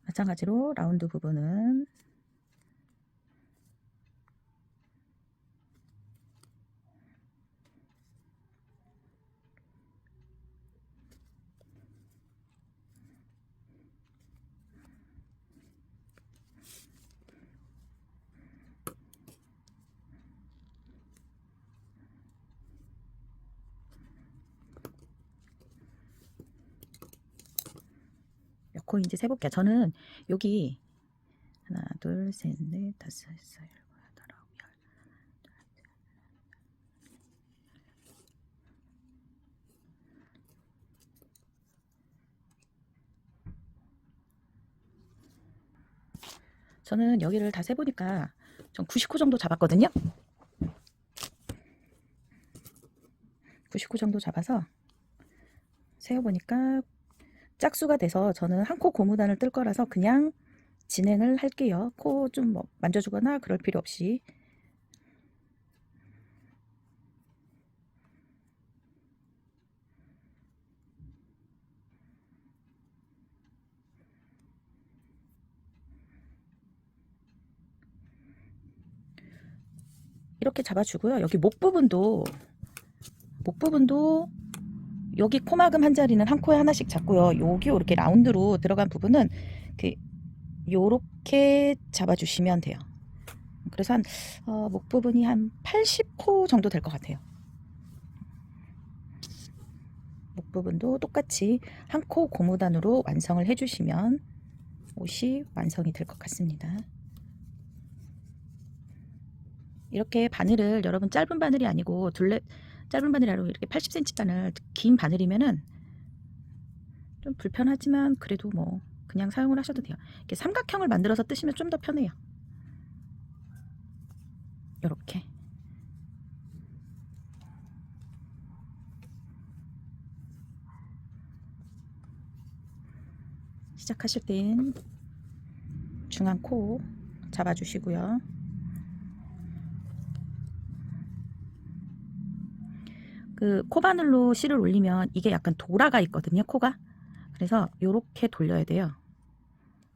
마찬가지로 라운드 부분은 몇 코인지 세볼게요. 저는 여기 하나, 둘, 셋, 넷, 다섯, 여섯, 일곱, 여덟, 아홉, 열. 저는 여기를 다 세보니까 전 90코 정도 잡았거든요. 90코 정도 잡아서 세어보니까 짝수가 돼서 저는 한 코 고무단을 뜰 거라서 그냥 진행을 할게요. 코 좀 뭐 만져주거나 그럴 필요 없이. 이렇게 잡아주고요. 여기 목 부분도 여기 코막음 한 자리는 한 코에 하나씩 잡고요. 여기 이렇게 라운드로 들어간 부분은 요렇게 잡아주시면 돼요. 그래서 목 부분이 한 80코 정도 될 것 같아요. 목 부분도 똑같이 한 코 고무단으로 완성을 해주시면 옷이 완성이 될 것 같습니다. 이렇게 바늘을 여러분 짧은 바늘이 아니고 짧은 바늘이 아니고 이렇게 80cm 바늘, 긴 바늘이면은 좀 불편하지만 그래도 뭐 그냥 사용을 하셔도 돼요. 이렇게 삼각형을 만들어서 뜨시면 좀 더 편해요. 이렇게 시작하실 땐 중앙 코 잡아주시고요. 그 코바늘로 실을 올리면 이게 약간 돌아가 있거든요, 코가. 그래서 요렇게 돌려야 돼요.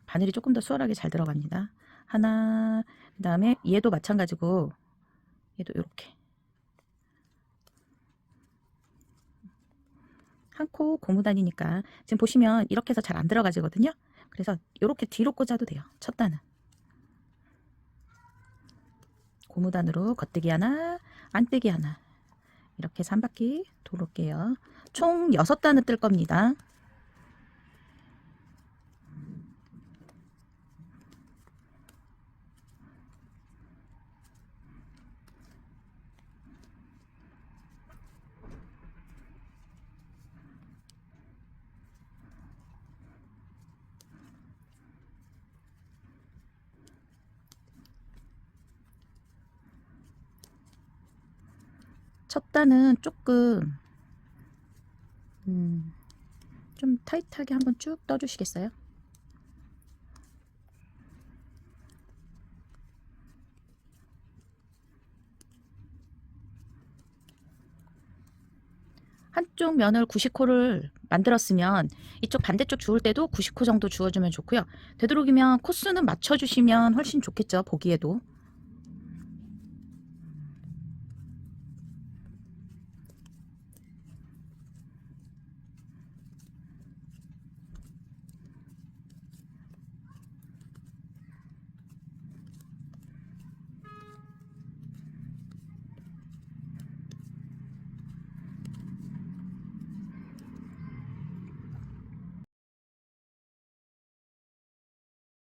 바늘이 조금 더 수월하게 잘 들어갑니다. 하나, 그 다음에 얘도 마찬가지고 얘도 요렇게 한 코 고무단이니까 지금 보시면 이렇게 해서 잘 안 들어가지거든요. 그래서 요렇게 뒤로 꽂아도 돼요. 첫 단은 고무단으로 겉뜨기 하나, 안뜨기 하나, 이렇게 해서 한 바퀴 돌을게요. 총 6단을 뜰 겁니다. 첫 단은 조금 좀 타이트하게 한번 쭉 떠주시겠어요? 한쪽 면을 90코를 만들었으면 이쪽 반대쪽 주울 때도 90코 정도 주워주면 좋고요. 되도록이면 코수는 맞춰주시면 훨씬 좋겠죠. 보기에도.